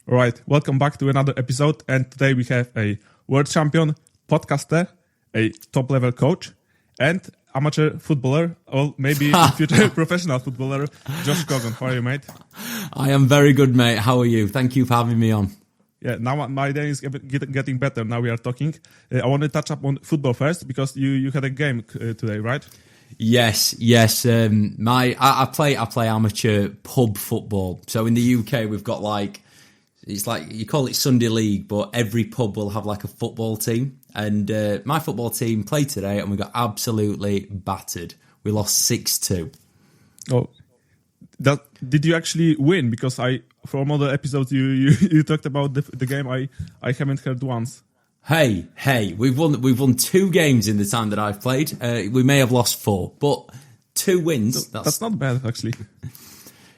All right, welcome back to another episode. And today we have a world champion, podcaster, a top-level coach, and amateur footballer, or maybe future professional footballer, Josh Croggon. How are you, mate? I am very good, mate. How are you? Thank you for having me on. Yeah, now my day is getting better. Now we are talking. I want to touch up on football first because you had a game today, right? Yes. I play amateur pub football. So in the UK, we've got it's like you call it Sunday League, but every pub will have like a football team. And my football team played today, and we got absolutely battered. We lost 6-2. Oh, did you actually win? Because from other episodes you talked about the game. I haven't heard once. Hey, we've won 2 games in the time that I've played. We may have lost 4, but 2 wins. That's not bad, actually.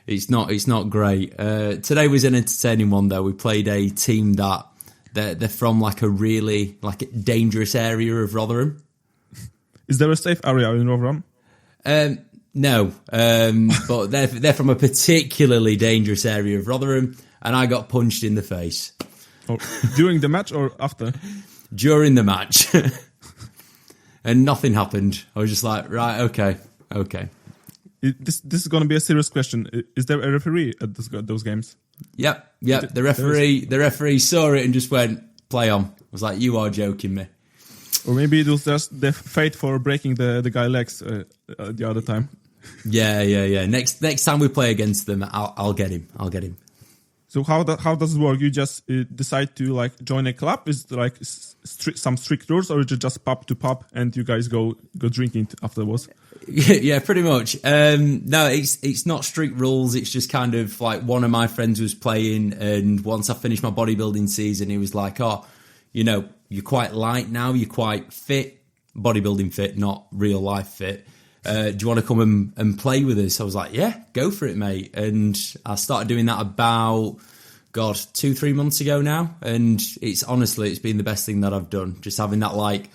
It's not great. Today was an entertaining one, though. We played a team that they're from like a really dangerous area of Rotherham. Is there a safe area in Rotherham? No, but they're from a particularly dangerous area of Rotherham, and I got punched in the face. Oh, during the match or after? During the match. And nothing happened. I was just like, right, okay. This is going to be a serious question. Is there a referee at those games? Yep. The referee saw it and just went, play on. I was like, you are joking me. Or maybe it was just the fate for breaking the guy's legs the other time. Yeah. Next time we play against them, I'll get him. So how does it work? You just decide to join a club? Is there some strict rules, or is it just pub to pub and you guys go drinking afterwards? Yeah, pretty much. No, it's not strict rules. It's just kind of like one of my friends was playing, and once I finished my bodybuilding season, he was like, "Oh, you're quite light now. You're quite fit, bodybuilding fit, not real life fit. Do you want to come and play with us?" I was like, "Yeah, go for it, mate." And I started doing that about 2-3 months ago now, and it's been the best thing that I've done. Just having that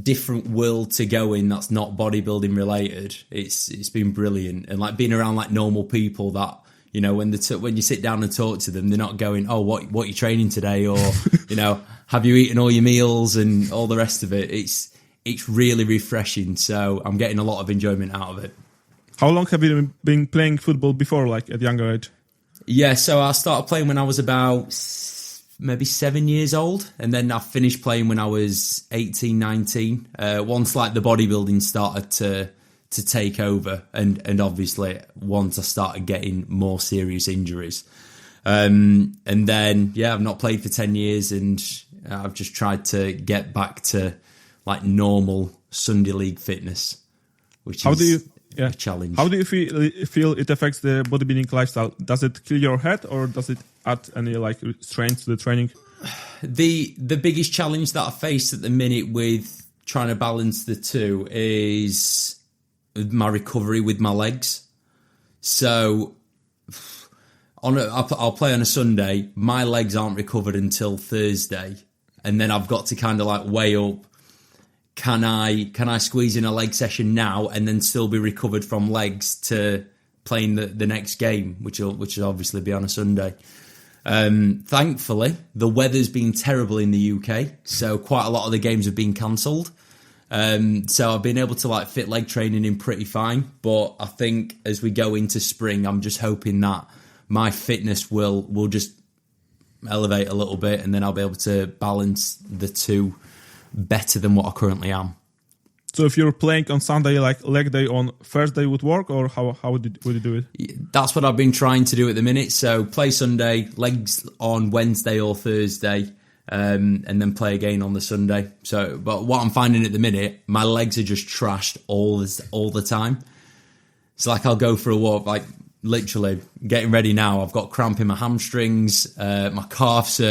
different world to go in that's not bodybuilding related. It's been brilliant, and being around normal people that when you sit down and talk to them, they're not going, "Oh, what you training today?" or have you eaten all your meals and all the rest of it. It's really refreshing, so I'm getting a lot of enjoyment out of it. How long have you been playing football before, at younger age? Yeah, so I started playing when I was about maybe 7 years old, and then I finished playing when I was 18, 19. Once the bodybuilding started to take over, and obviously once I started getting more serious injuries. And then, I've not played for 10 years, and I've just tried to get back to normal Sunday League fitness, which is a challenge. How do you feel it affects the bodybuilding lifestyle? Does it kill your head, or does it add any strength to the training? The biggest challenge that I face at the minute with trying to balance the two is my recovery with my legs. So I'll play on a Sunday, my legs aren't recovered until Thursday, and then I've got to kind of weigh up, can I squeeze in a leg session now and then still be recovered from legs to playing the next game, which will obviously be on a Sunday. Thankfully, the weather's been terrible in the UK, so quite a lot of the games have been cancelled. So I've been able to fit leg training in pretty fine, but I think as we go into spring, I'm just hoping that my fitness will just elevate a little bit, and then I'll be able to balance the two better than what I currently am. So if you're playing on Sunday, leg day on Thursday would work, or how would you do it? That's what I've been trying to do at the minute. So play Sunday, legs on Wednesday or Thursday, and then play again on the Sunday. But what I'm finding at the minute, my legs are just trashed all the time. It's I'll go for a walk, literally getting ready now. I've got cramp in my hamstrings. My calves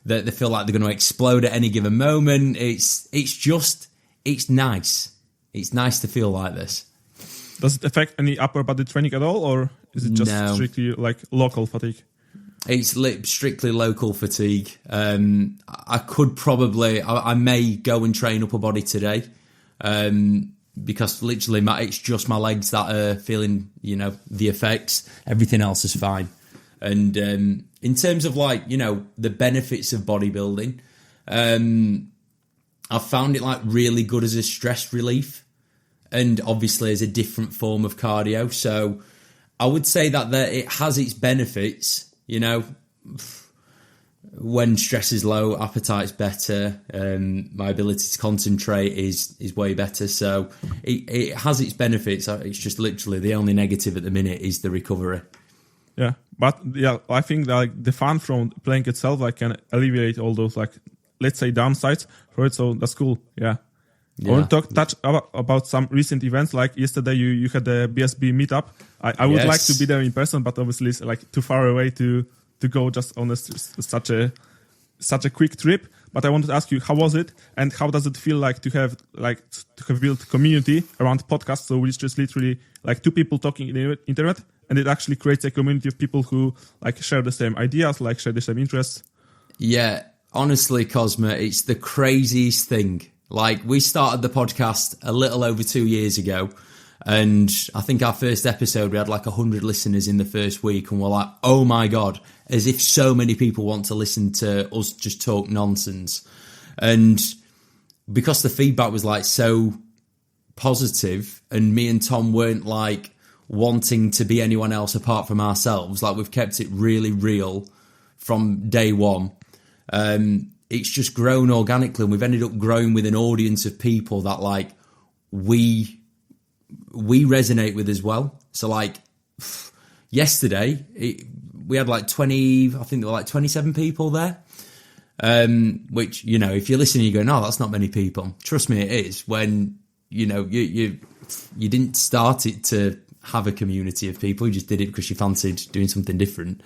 they feel like they're going to explode at any given moment. It's nice. It's nice to feel like this. Does it affect any upper body training at all, or is it just strictly local fatigue? It's strictly local fatigue. I could probably, I may go and train upper body today, because literally it's just my legs that are feeling, the effects. Everything else is fine. And in terms of like, you know, the benefits of bodybuilding, I've found it like really good as a stress relief, and obviously as a different form of cardio. So I would say that it has its benefits, you know. When stress is low, appetite's better, my ability to concentrate is way better. So it has its benefits. It's just literally the only negative at the minute is the recovery. Yeah, but yeah, I think that, like, the fun from playing itself like can alleviate all those, like, let's say, downsides for it. So that's cool. Yeah. I want to touch about some recent events. Like yesterday, you had the BSB meetup. I would like to be there in person, but obviously it's like too far away to go just on such a quick trip. But I wanted to ask you, how was it, and how does it feel like to have built community around podcasts? So it's just literally like two people talking in the internet, and it actually creates a community of people who like share the same ideas, like share the same interests. Yeah, honestly, Cosmo, it's the craziest thing. Like, we started the podcast a little over 2 years ago, and I think our first episode, we had like 100 listeners in the first week, and we're like, oh my God, as if so many people want to listen to us just talk nonsense. And because the feedback was like so positive, and me and Tom weren't like wanting to be anyone else apart from ourselves, like we've kept it really real from day one. It's just grown organically, and we've ended up growing with an audience of people that like we resonate with as well. So like yesterday, we had like 20, I think there were like 27 people there. Which, you know, if you're listening, you go, no, that's not many people. Trust me, it is. When, you know, you didn't start it to have a community of people, you just did it because you fancied doing something different.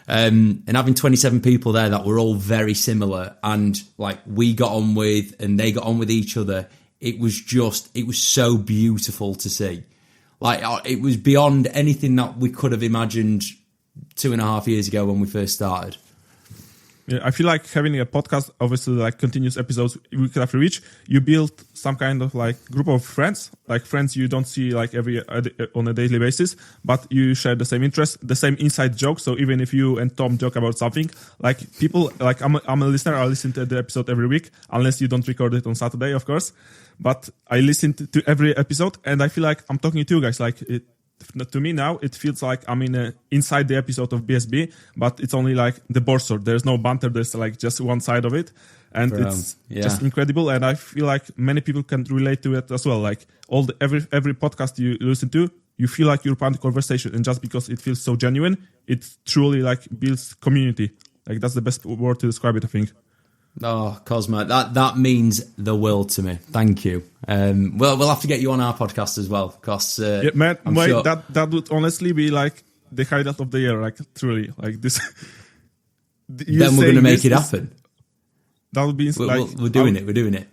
And having 27 people there that were all very similar, and like we got on with and they got on with each other, it was so beautiful to see. Like, it was beyond anything that we could have imagined 2.5 years ago when we first started. Yeah, I feel like having a podcast, obviously, like continuous episodes week after week, you build some kind of like group of friends, like friends you don't see like on a daily basis, but you share the same interests, the same inside jokes. So even if you and Tom joke about something, like people, like I'm a listener, I listen to the episode every week, unless you don't record it on Saturday, of course. But I listen to every episode, and I feel like I'm talking to you guys. Like, to me now, it feels like I'm inside the episode of BSB, but it's only like the Boardshorts. There's no banter. There's like just one side of it, and it's just incredible. And I feel like many people can relate to it as well. Like every podcast you listen to, you feel like you're part of the conversation, and just because it feels so genuine, it truly like builds community. Like, that's the best word to describe it, I think. Oh, Cosmo, that means the world to me. Thank you. We'll have to get you on our podcast as well, because yeah, man, sure that would honestly be like the highlight of the year. Like, truly, like this. Then we're going to make it happen. That would be we're doing it. We're doing it.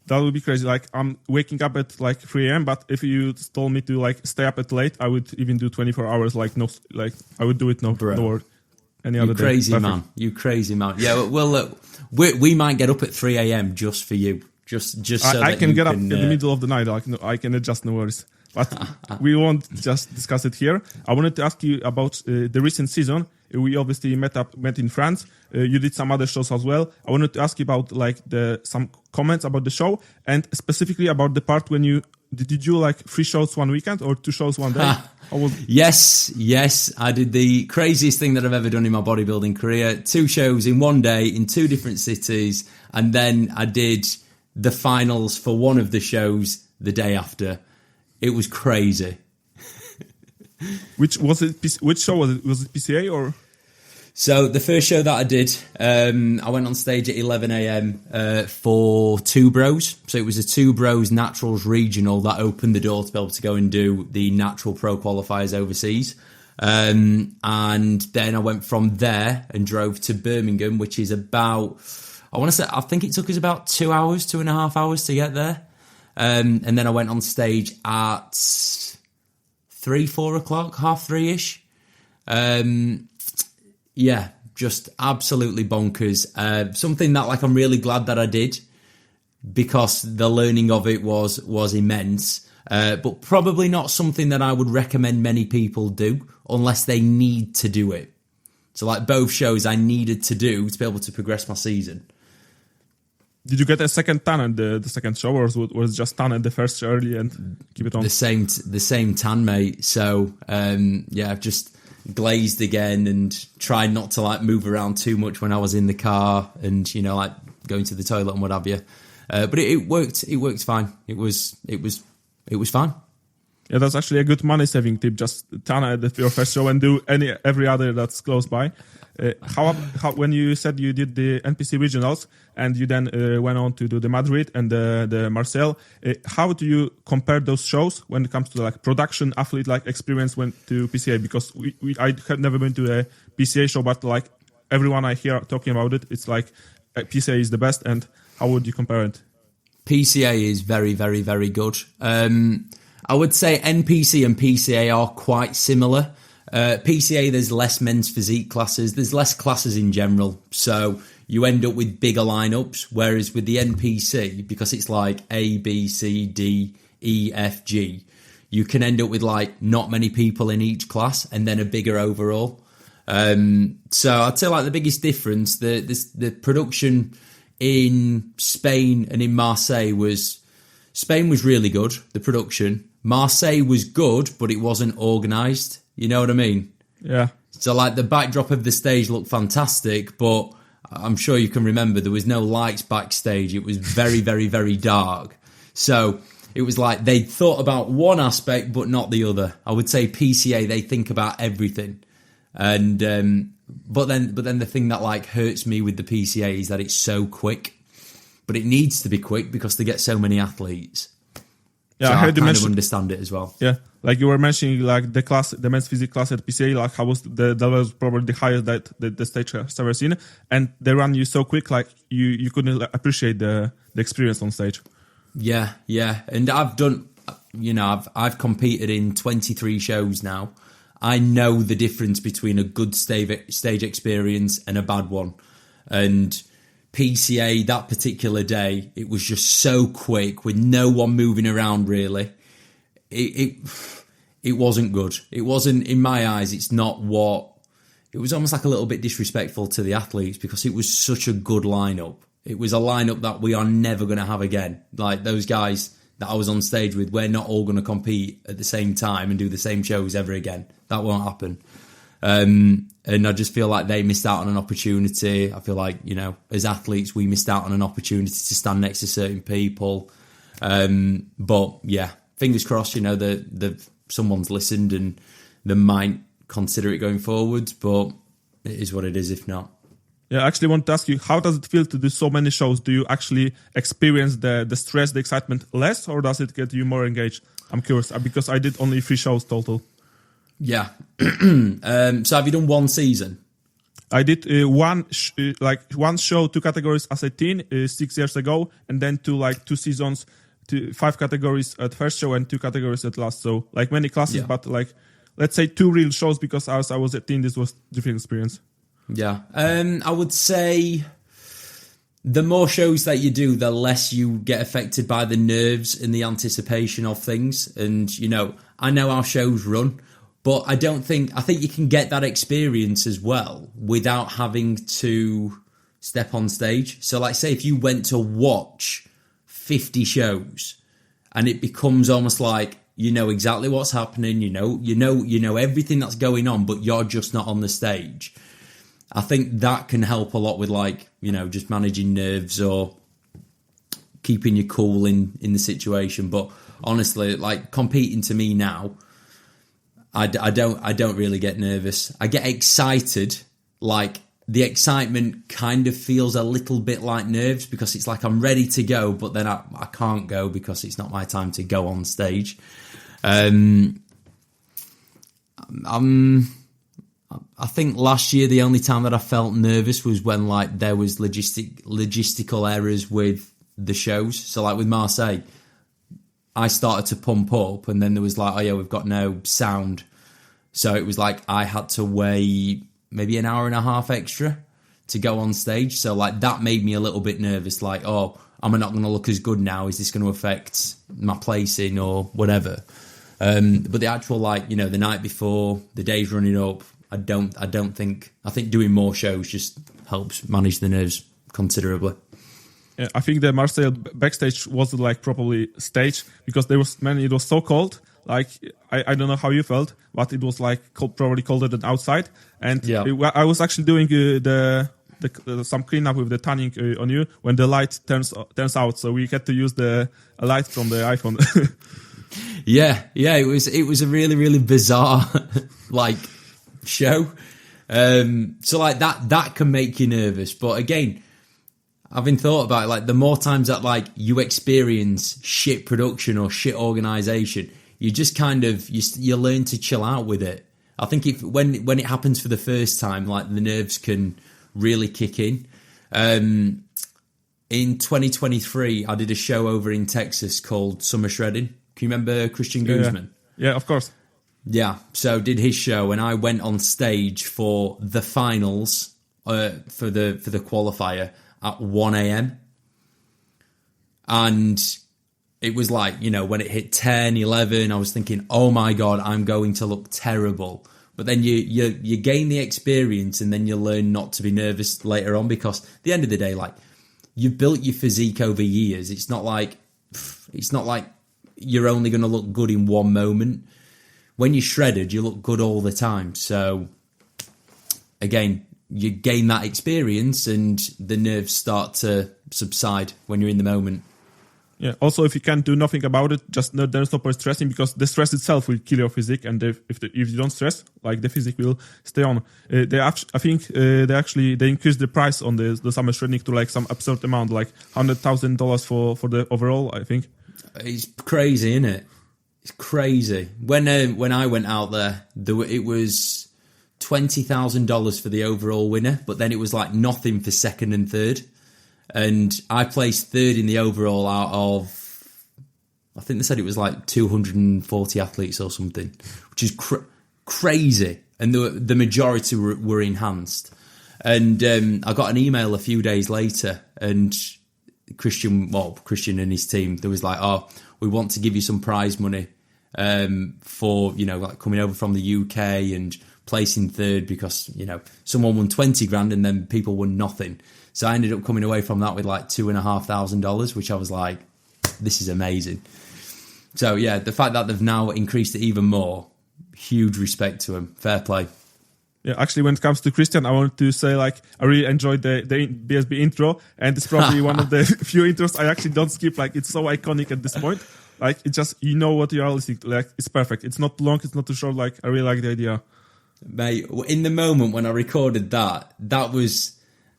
That would be crazy. Like, I'm waking up at like 3 a.m. But if you told me to like stay up at late, I would even do 24 hours. Like, no, like I would do it no word. You crazy man. You crazy man. Yeah, well, we might get up at 3 a.m. just for you. Just so I can get up in the middle of the night. Like, no, I can adjust, no worries. But we won't just discuss it here. I wanted to ask you about the recent season. We obviously met in France. You did some other shows as well. I wanted to ask you about like some comments about the show, and specifically about the part when you did like 3 shows one weekend or 2 shows one day? Yes, I did the craziest thing that I've ever done in my bodybuilding career. 2 shows in one day in 2 different cities, and then I did the finals for one of the shows the day after. It was crazy. Which show was it? Was it PCA or? So the first show that I did, I went on stage at 11 a.m. For 2 Bros. So it was a 2 Bros Naturals Regional that opened the door to be able to go and do the Natural Pro qualifiers overseas. And then I went from there and drove to Birmingham, which is about, I think it took us about 2 hours, 2.5 hours to get there. And then I went on stage at 3-4 o'clock, 3:30ish. Yeah, just absolutely bonkers. Something that like I'm really glad that I did, because the learning of it was immense. but probably not something that I would recommend many people do unless they need to do it. So like both shows I needed to do to be able to progress my season. Did you get a second tan at the second show, or was it just tan at the first show early and keep it on? The same tan, mate. So I've just glazed again and tried not to like move around too much when I was in the car and like going to the toilet and what have you. But it worked. It worked fine. It was fine. Yeah, that's actually a good money saving tip. Just tan at your first show and do every other that's close by. How when you said you did the NPC regionals and you then went on to do the Madrid and the Marseille, how do you compare those shows when it comes to like production athlete like experience went to PCA? Because I have never been to a PCA show, but like everyone I hear talking about it, it's like PCA is the best. And how would you compare it? PCA is very, very, very good. I would say NPC and PCA are quite similar. PCA, there's less men's physique classes. There's less classes in general. So you end up with bigger lineups. Whereas with the NPC, because it's like A, B, C, D, E, F, G, you can end up with like not many people in each class and then a bigger overall. So I'd say like the biggest difference, the production in Spain and in Marseille Spain was really good, the production. Marseille was good, but it wasn't organised. You know what I mean? Yeah. So like the backdrop of the stage looked fantastic, but I'm sure you can remember there was no lights backstage. It was very, very, very dark. So it was like they thought about one aspect, but not the other. I would say PCA, they think about everything. And but then the thing that like hurts me with the PCA is that it's so quick. But it needs to be quick because they get so many athletes. Yeah, so I heard you mention. Understand it as well. Yeah, like you were mentioning, like the men's physique class at PCA, like how was that was probably the highest that the stage has ever seen, and they ran you so quick, like you couldn't appreciate the experience on stage. Yeah, and I've done, I've competed in 23 shows now. I know the difference between a good stage experience and a bad one, and PCA that particular day, it was just so quick with no one moving around really. It wasn't good. It wasn't, in my eyes, it's not what... It was almost like a little bit disrespectful to the athletes because it was such a good lineup. It was a lineup that we are never going to have again. Like those guys that I was on stage with, we're not all going to compete at the same time and do the same shows ever again. That won't happen. And I just feel like they missed out on an opportunity. I feel like, as athletes, we missed out on an opportunity to stand next to certain people. But yeah, fingers crossed, that someone's listened and they might consider it going forward, but it is what it is if not. Yeah, I actually want to ask you, how does it feel to do so many shows? Do you actually experience the stress, the excitement less, or does it get you more engaged? I'm curious, because I did only 3 shows total. Yeah. So have you done one season? I did one show, 2 categories as a teen 6 years ago, and then 2 seasons, 5 categories at first show and 2 categories at last. So like many classes, but like let's say 2 real shows because as I was a teen, this was different experience. Yeah. I would say the more shows that you do, the less you get affected by the nerves and the anticipation of things. And, I know how shows run. But I think you can get that experience as well without having to step on stage. So like say if you went to watch 50 shows and it becomes almost like you know exactly what's happening, you know everything that's going on, but you're just not on the stage. I think that can help a lot with like, just managing nerves or keeping you cool in the situation. But honestly, like competing to me now, I don't really get nervous. I get excited. Like the excitement kind of feels a little bit like nerves because it's like I'm ready to go, but then I can't go because it's not my time to go on stage. I think last year the only time that I felt nervous was when like there was logistical errors with the shows. So like with Marseille, I started to pump up and then there was like, oh yeah, we've got no sound. So it was like I had to wait maybe an hour and a half extra to go on stage. So like that made me a little bit nervous, like, oh, am I not going to look as good now? Is this going to affect my placing or whatever? But the actual, like, you know, the night before, the days running up, I think doing more shows just helps manage the nerves considerably. Yeah, I think the Marseille backstage was like probably stage because it was so cold. Like, I don't know how you felt, but it was like probably colder than outside. And I was actually doing some cleanup with the tanning on you when the light turns out. So we had to use the light from the iPhone. Yeah, it was a really, really bizarre like show. So like that can make you nervous. But again, having thought about it, like the more times that like you experience shit production or shit organisation, you just kind of you learn to chill out with it. I think when it happens for the first time, like the nerves can really kick in. In 2023, I did a show over in Texas called Summer Shredding. Can you remember Christian Guzman? Yeah, of course. Yeah, so did his show, and I went on stage for the finals for the qualifier at 1 a.m. And it was like, you know, when it hit 10, 11, I was thinking, oh my God, I'm going to look terrible. But then you gain the experience and then you learn not to be nervous later on, because at the end of the day, like, you've built your physique over years. It's not like you're only going to look good in one moment. When you're shredded, you look good all the time. So again, you gain that experience and the nerves start to subside when you're in the moment. Yeah. Also, if you can't do nothing about it, there's no point stressing, because the stress itself will kill your physique, and if you don't stress, like, the physique will stay on. I think they increased the price on the summer shredding to like some absurd amount, like $100,000 for the overall. I think it's crazy, isn't it? It's crazy. When I went out there, it was $20,000 for the overall winner, but then it was like nothing for second and third. And I placed third in the overall out of, I think they said it was like 240 athletes or something, which is crazy. And the majority were enhanced. And I got an email a few days later, and Christian and his team, there was like, oh, we want to give you some prize money for, you know, like coming over from the UK and placing third, because, you know, someone won 20 grand and then people won nothing. So I ended up coming away from that with like $2,500, which I was like, this is amazing. So yeah, the fact that they've now increased it even more, huge respect to them. Fair play. Yeah, actually, when it comes to Christian, I want to say, like, I really enjoyed the BSB intro, and it's probably one of the few intros I actually don't skip. Like, it's so iconic at this point. Like, it just, you know what you are listening to. Like, it's perfect. It's not long, it's not too short. Like, I really like the idea. Mate, in the moment when I recorded that was,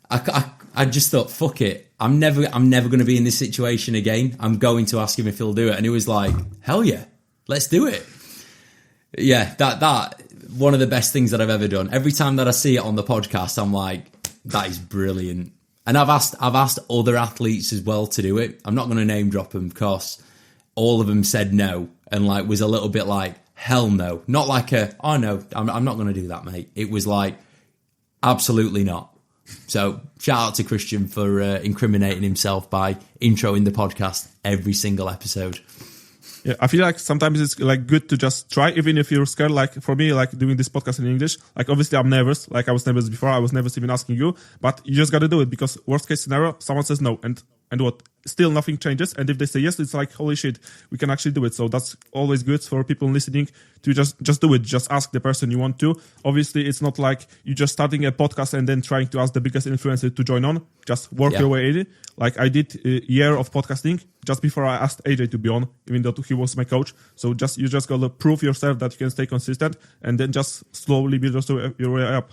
I just thought, fuck it. I'm never going to be in this situation again. I'm going to ask him if he'll do it. And it was like, hell yeah, let's do it. Yeah, that one of the best things that I've ever done. Every time that I see it on the podcast, I'm like, that is brilliant. And I've asked other athletes as well to do it. I'm not going to name drop them, because all of them said no, and like was a little bit like, hell no. Not like oh no, I'm not going to do that, mate. It was like, absolutely not. So shout out to Christian for incriminating himself by introing the podcast every single episode. Yeah, I feel like sometimes it's like good to just try, even if you're scared. Like for me, like doing this podcast in English, like obviously I'm nervous. Like I was nervous before. I was nervous even asking you, but you just got to do it, because worst case scenario, someone says no, and what? Still nothing changes. And if they say yes, it's like, holy shit, we can actually do it. So that's always good for people listening to just do it. Just ask the person you want to. Obviously, it's not like you just starting a podcast and then trying to ask the biggest influencer to join on. Just work your way in. Like I did a year of podcasting just before I asked AJ to be on, even though he was my coach. So you just got to prove yourself that you can stay consistent, and then just slowly build your way up.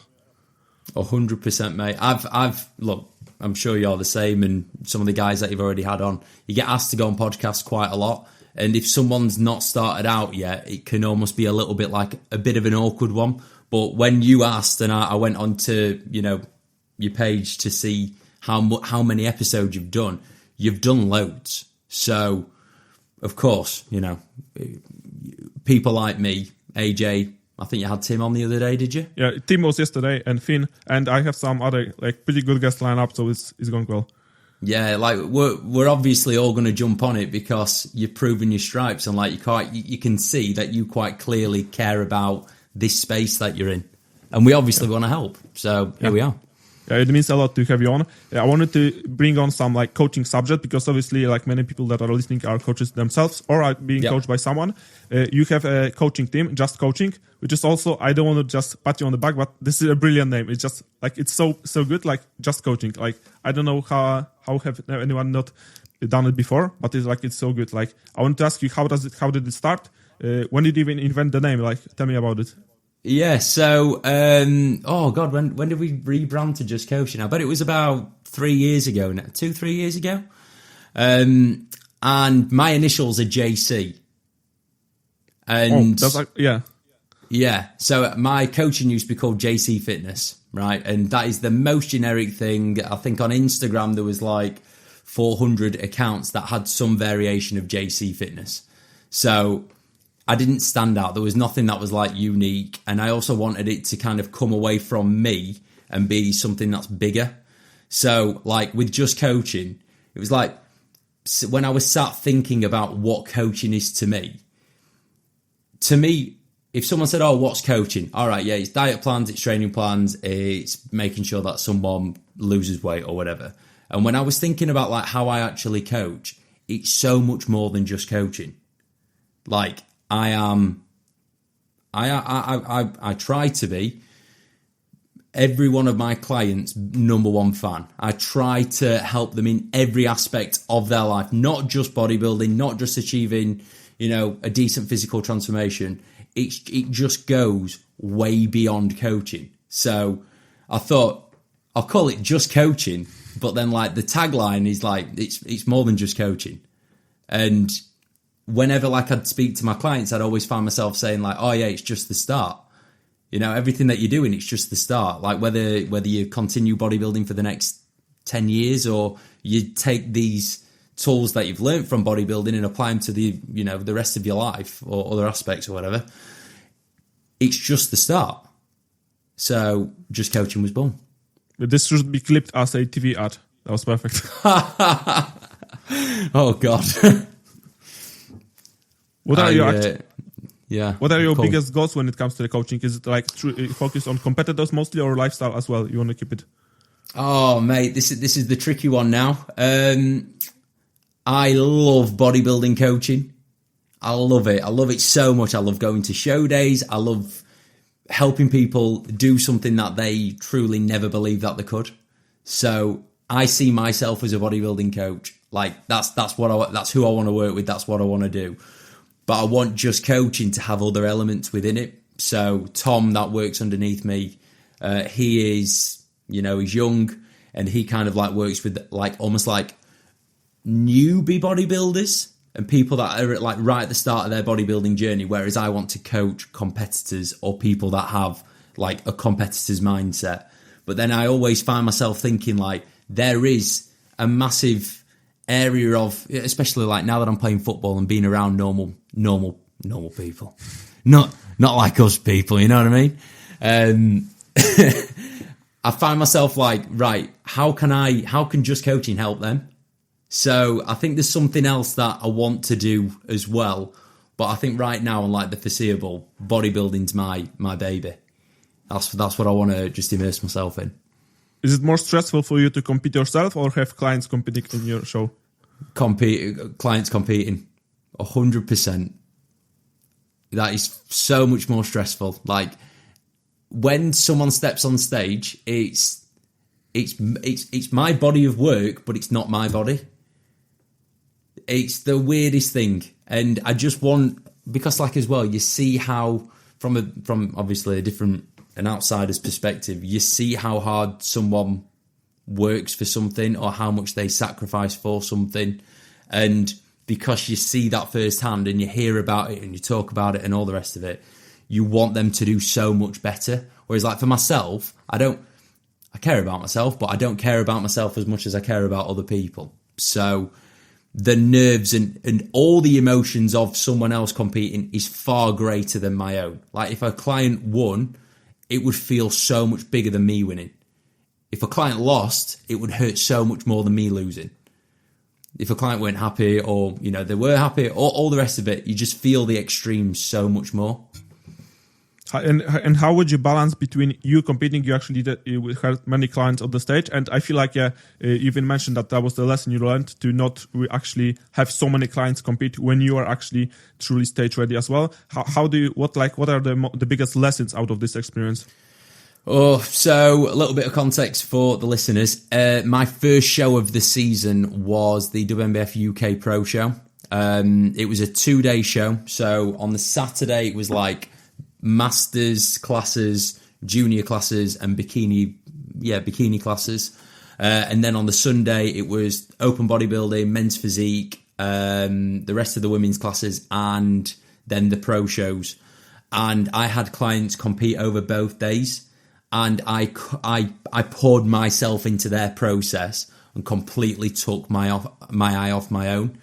100%, mate. I've look, I'm sure you're the same, and some of the guys that you've already had on, you get asked to go on podcasts quite a lot, and if someone's not started out yet, it can almost be a little bit like a bit of an awkward one. But when you asked, and I went on to, you know, your page to see how many episodes you've done loads. So of course, you know, people like me, AJ, I think you had Tim on the other day, did you? Yeah, Tim was yesterday and Finn, and I have some other like pretty good guests lined up, so it's going well. Yeah, like we're obviously all going to jump on it because you've proven your stripes, and like you can see that you quite clearly care about this space that you're in, and we obviously want to help. So here we are. Yeah, it means a lot to have you on. I wanted to bring on some like coaching subject because obviously like many people that are listening are coaches themselves or are being coached by someone. You have a coaching team, Just Coaching, which is also, I don't want to just pat you on the back, but this is a brilliant name. It's just like, it's so good, like Just Coaching. Like, I don't know how have anyone not done it before, but it's like, it's so good. Like, I want to ask you, how did it start? When did you even invent the name? Like, tell me about it. Yeah, so, when did we rebrand to Just Coaching? I bet it was about 3 years ago now, 2-3 years ago. And my initials are JC. And that's like, yeah. Yeah, so my coaching used to be called JC Fitness, right? And that is the most generic thing. I think on Instagram there was like 400 accounts that had some variation of JC Fitness. So I didn't stand out. There was nothing that was like unique. And I also wanted it to kind of come away from me and be something that's bigger. So like with Just Coaching, it was like when I was sat thinking about what coaching is to me, if someone said, oh, what's coaching? All right, yeah, it's diet plans, it's training plans, it's making sure that someone loses weight or whatever. And when I was thinking about like how I actually coach, it's so much more than just coaching. Like I try to be every one of my clients' number one fan. I try to help them in every aspect of their life, not just bodybuilding, not just achieving, a decent physical transformation. It just goes way beyond coaching. So I thought I'll call it Just Coaching, but then like the tagline is like it's more than just coaching. And whenever like I'd speak to my clients, I'd always find myself saying like, oh yeah, it's just the start. Everything that you're doing, it's just the start. Like whether you continue bodybuilding for the next 10 years or you take these tools that you've learned from bodybuilding and apply them to the rest of your life or other aspects or whatever, it's just the start. So Just Coaching was born. This should be clipped as a TV ad. That was perfect. Oh God. What are your cool. biggest goals when it comes to the coaching? Is it like focus on competitors mostly or lifestyle as well? You want to keep it? Oh mate, this is the tricky one now. I love bodybuilding coaching. I love it. I love it so much. I love going to show days. I love helping people do something that they truly never believed that they could. So I see myself as a bodybuilding coach. Like that's who I want to work with. That's what I want to do. But I want Just Coaching to have other elements within it. So Tom, that works underneath me, he is, he's young and he kind of like works with like almost like newbie bodybuilders and people that are like right at the start of their bodybuilding journey, whereas I want to coach competitors or people that have like a competitor's mindset. But then I always find myself thinking like there is a massive area of, especially like now that I'm playing football and being around normal people, not like us people, you know what I mean? I find myself like, right, how can Just Coaching help them? So I think there's something else that I want to do as well. But I think right now, unlike the foreseeable, bodybuilding's my baby. That's what I want to just immerse myself in. Is it more stressful for you to compete yourself or have clients competing in your show? Clients competing, 100%. That is so much more stressful. Like when someone steps on stage, it's my body of work, but it's not my body. It's the weirdest thing, and I just want, because like as well, you see how from obviously an outsider's perspective, you see how hard someone works for something or how much they sacrifice for something, and because you see that firsthand and you hear about it and you talk about it and all the rest of it, you want them to do so much better. Whereas like for myself, I care about myself, but I don't care about myself as much as I care about other people. So the nerves and all the emotions of someone else competing is far greater than my own. Like if a client won, it would feel so much bigger than me winning. If a client lost, it would hurt so much more than me losing. If a client weren't happy or, they were happy, or all the rest of it, you just feel the extremes so much more. And how would you balance between you competing? You actually you had many clients on the stage, and I feel like you even mentioned that was the lesson you learned, to not actually have so many clients compete when you are actually truly stage ready as well. How do you what are the biggest lessons out of this experience? Oh, so a little bit of context for the listeners. My first show of the season was the WMBF UK Pro Show. It was a 2-day show. So on the Saturday, it was like masters classes, junior classes, and bikini classes. And then on the Sunday, it was open bodybuilding, men's physique, the rest of the women's classes, and then the pro shows. And I had clients compete over both days. And I poured myself into their process and completely took my eye off my own.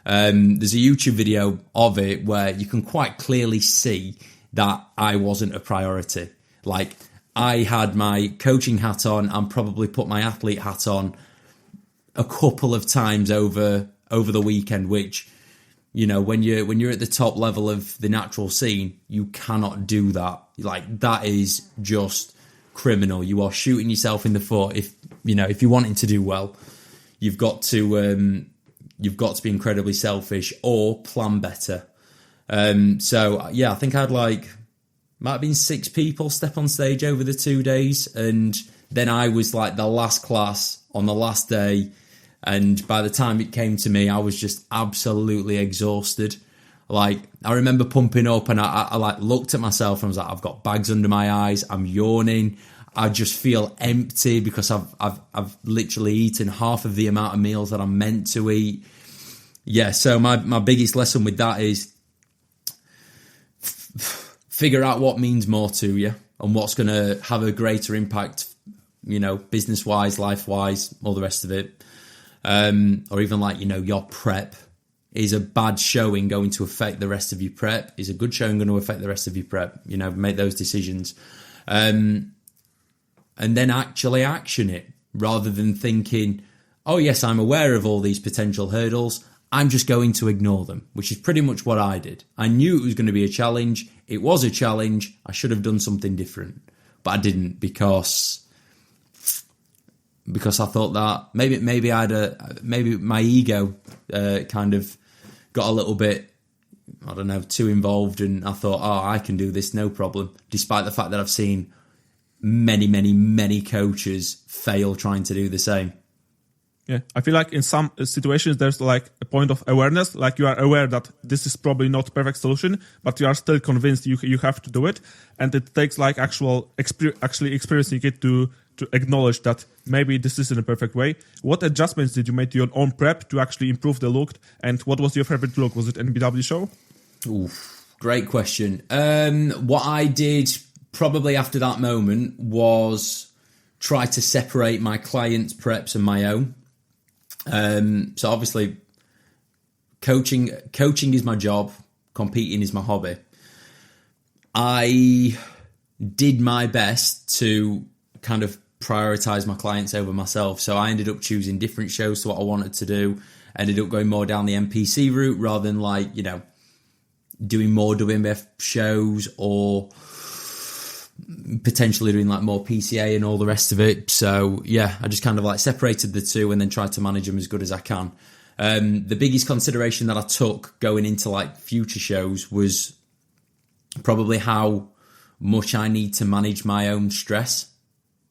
There's a YouTube video of it where you can quite clearly see that I wasn't a priority. Like, I had my coaching hat on and probably put my athlete hat on a couple of times over the weekend, which, when you're at the top level of the natural scene, you cannot do that. Like, that is just criminal. You are shooting yourself in the foot. If you're wanting to do well, you've got to be incredibly selfish or plan better. So yeah, I think I had might have been 6 people step on stage over the 2 days, and then I was like the last class on the last day, and by the time it came to me, I was just absolutely exhausted. Like, I remember pumping up, and I looked at myself and I was like, I've got bags under my eyes, I'm yawning, I just feel empty because I've literally eaten half of the amount of meals that I'm meant to eat. Yeah, so my biggest lesson with that is figure out what means more to you and what's going to have a greater impact, business-wise, life-wise, all the rest of it. Or even your prep. Is a bad showing going to affect the rest of your prep? Is a good showing going to affect the rest of your prep? Make those decisions. And then actually action it rather than thinking, oh yes, I'm aware of all these potential hurdles, I'm just going to ignore them, which is pretty much what I did. I knew it was going to be a challenge. It was a challenge. I should have done something different, but I didn't because I thought that maybe maybe my ego kind of got a little bit, I don't know, too involved, and I thought, I can do this, no problem, despite the fact that I've seen many, many, many coaches fail trying to do the same. Yeah, I feel like in some situations there's a point of awareness, like you are aware that this is probably not perfect solution, but you are still convinced you have to do it, and it takes actually experiencing it to acknowledge that maybe this isn't a perfect way. What adjustments did you make to your own prep to actually improve the look, and what was your favorite look? Was it NBW show? Oof, great question. What I did probably after that moment was try to separate my clients' preps and my own. So obviously, coaching is my job, competing is my hobby. I did my best to kind of prioritize my clients over myself. So I ended up choosing different shows to what I wanted to do. I ended up going more down the NPC route rather than doing more WMBF shows or potentially doing more PCA and all the rest of it. So yeah, I just kind of separated the two and then tried to manage them as good as I can. The biggest consideration that I took going into future shows was probably how much I need to manage my own stress.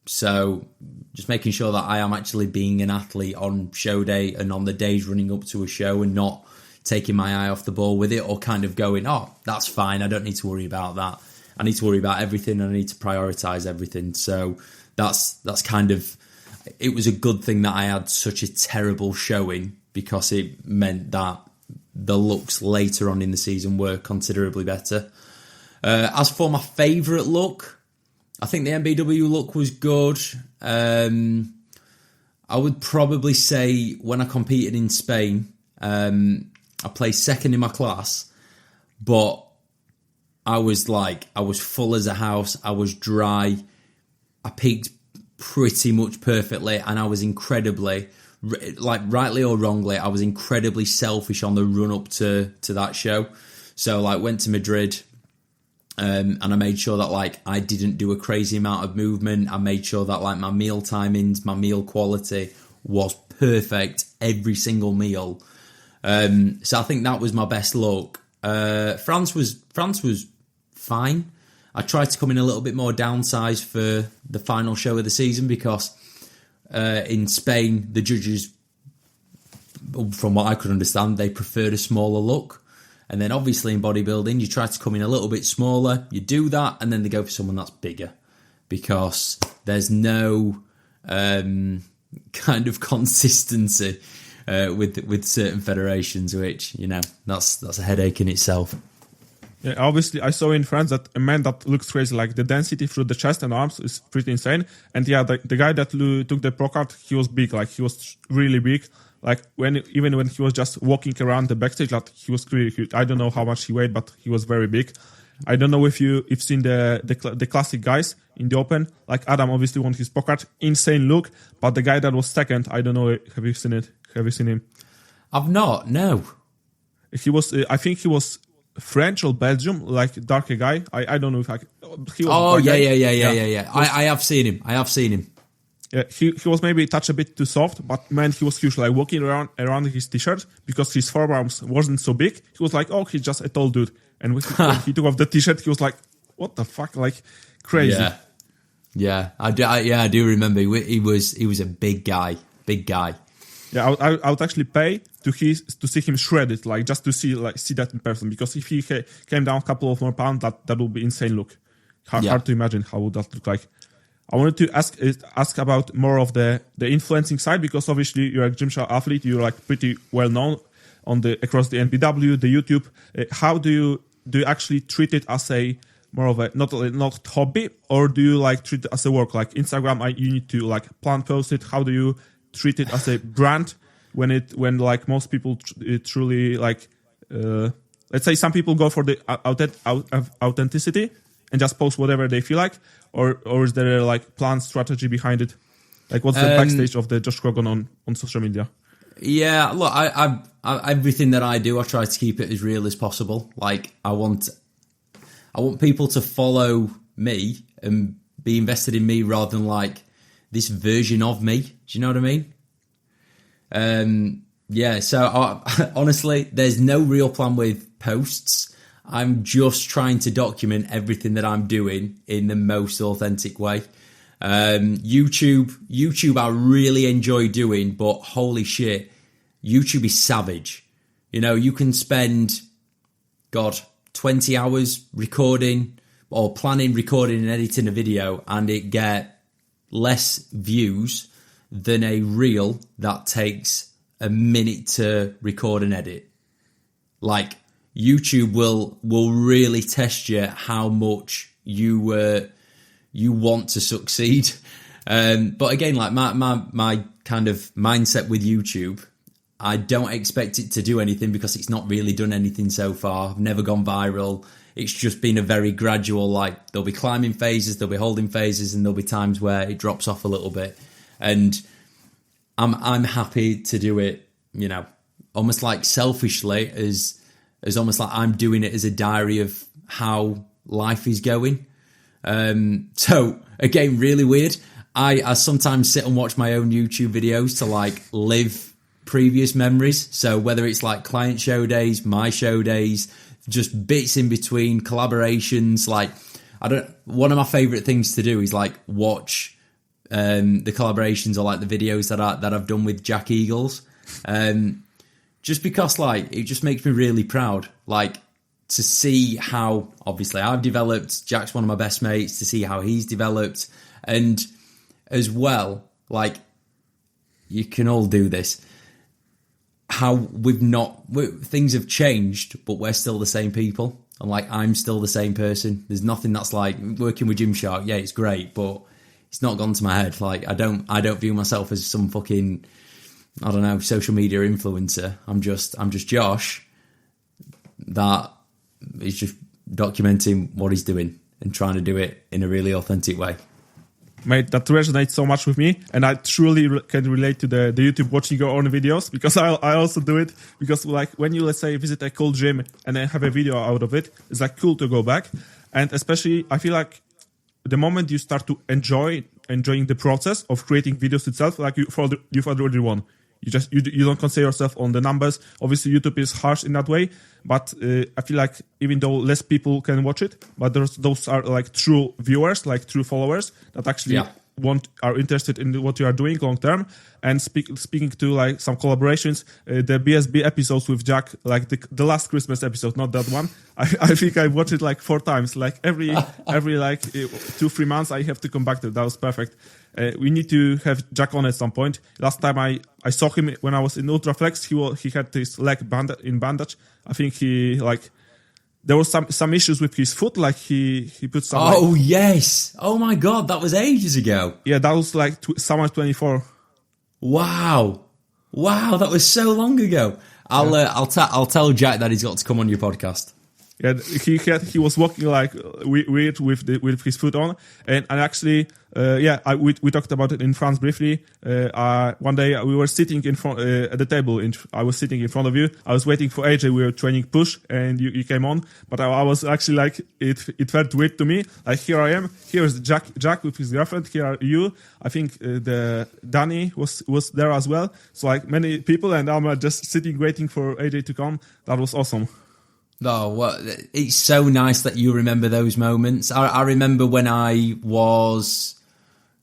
So just making sure that I am actually being an athlete on show day and on the days running up to a show and not taking my eye off the ball with it or kind of going, that's fine, I don't need to worry about that. I need to worry about everything and I need to prioritize everything. So that's kind of, it was a good thing that I had such a terrible showing because it meant that the looks later on in the season were considerably better. As for my favourite look, I think the NBW look was good. I would probably say when I competed in Spain, I placed second in my class, but I was full as a house. I was dry. I peaked pretty much perfectly, and I was incredibly, like, rightly or wrongly, I was incredibly selfish on the run up to that show. So, like, went to Madrid, and I made sure that, like, I didn't do a crazy amount of movement. I made sure that, like, my meal timings, my meal quality was perfect every single meal. So I think that was my best look. France was fine. I tried to come in a little bit more downsized for the final show of the season because in Spain, the judges, from what I could understand, they preferred a smaller look. And then obviously in bodybuilding, you try to come in a little bit smaller. You do that, and then they go for someone that's bigger because there's no kind of consistency with certain federations, which, you know, that's a headache in itself. Yeah, obviously, I saw in France that a man that looks crazy, like the density through the chest and arms is pretty insane. And yeah, the guy that took the pro card, he was big, like he was really big. Like even when he was just walking around the backstage, like he was really huge. I don't know how much he weighed, but he was very big. I don't know if you've seen the classic guys in the open. Like Adam obviously won his pro card, insane look. But the guy that was second, I don't know. Have you seen it? Have you seen him? I've not. No. He was. I think he was French or Belgium, like darker guy. I don't know if he was. Oh yeah. I have seen him. Yeah, he was maybe a touch a bit too soft, but man, he was huge. Like walking around his t-shirt because his forearms wasn't so big. He was like, oh, he's just a tall dude. And when he took off the t-shirt, he was like, what the fuck, like crazy. Yeah. I do remember. He was a big guy. Yeah, I would actually pay to see him shredded, like just to see that in person. Because if he came down a couple of more pounds, that would be insane look. Hard to imagine how would that look like. I wanted to ask about more of the influencing side, because obviously you're a Gymshark athlete, you're like pretty well known across the NPW, the YouTube. How do you actually treat it as a more of a not hobby, or do you like treat it as a work? Like Instagram, you need to like plan post it. How do you treat it as a brand when like most people truly like let's say some people go for the authenticity and just post whatever they feel like, or is there a like planned strategy behind it? Like what's the backstage of the Josh Croggon on social media? Yeah, look, I everything that I do, I try to keep it as real as possible. Like I want people to follow me and be invested in me rather than like this version of me. Do you know what I mean? Yeah, so honestly, there's no real plan with posts. I'm just trying to document everything that I'm doing in the most authentic way. YouTube I really enjoy doing, but holy shit, YouTube is savage. You know, you can spend, 20 hours recording or planning, recording and editing a video, and it get less views than a reel that takes a minute to record and edit. Like, YouTube will really test you how much you want to succeed. But again, like my kind of mindset with YouTube, I don't expect it to do anything because it's not really done anything so far. I've never gone viral. It's just been a very gradual, like there'll be climbing phases, there'll be holding phases, and there'll be times where it drops off a little bit. And I'm happy to do it, you know, almost like selfishly as almost like I'm doing it as a diary of how life is going. So again, really weird. I sometimes sit and watch my own YouTube videos to like live previous memories. So whether it's like client show days, my show days, just bits in between, collaborations, like one of my favorite things to do is like watch the collaborations or like the videos that I've done with Jack Eagles. Just because, like, it just makes me really proud, like, to see how, obviously, I've developed. Jack's one of my best mates, to see how he's developed. And as well, like, you can all do this. How things have changed, but we're still the same people. And, like, I'm still the same person. There's nothing that's, like, working with Gymshark, yeah, it's great, but it's not gone to my head. Like, I don't view myself as some fucking I don't know, social media influencer. I'm just Josh that is just documenting what he's doing and trying to do it in a really authentic way. Mate, that resonates so much with me, and I truly can relate to the YouTube watching your own videos, because I also do it, because like when you, let's say, visit a cool gym and then have a video out of it, it's like cool to go back. And especially I feel like the moment you start to enjoying the process of creating videos itself, like you've already won. You don't consider yourself on the numbers. Obviously, YouTube is harsh in that way, but I feel like even though less people can watch it, but those are like true viewers, like true followers that actually are interested in what you are doing long term. And speaking to like some collaborations, the BSB episodes with Jack, like the last Christmas episode, not that one. I think I watched it like 4 times. Like every like 2-3 months, I have to come back to it. That was perfect. We need to have Jack on at some point. Last time I saw him when I was in Ultraflex, he had his leg in bandage. I think there was some issues with his foot, like he put some. Oh yes! Oh my God, that was ages ago. Yeah, that was like summer 24. Wow, that was so long ago. I'll tell Jack that he's got to come on your podcast. Yeah, he was walking like weird with his foot on, and actually, we talked about it in France briefly. One day we were sitting in front at the table. I was sitting in front of you. I was waiting for AJ. We were training push, and you came on. But I was actually like it felt weird to me. Like here I am. Here is Jack with his girlfriend. Here are you. I think the Danny was there as well. So like many people, and I'm just sitting waiting for AJ to come. That was awesome. Oh, well, it's so nice that you remember those moments. I remember when I was,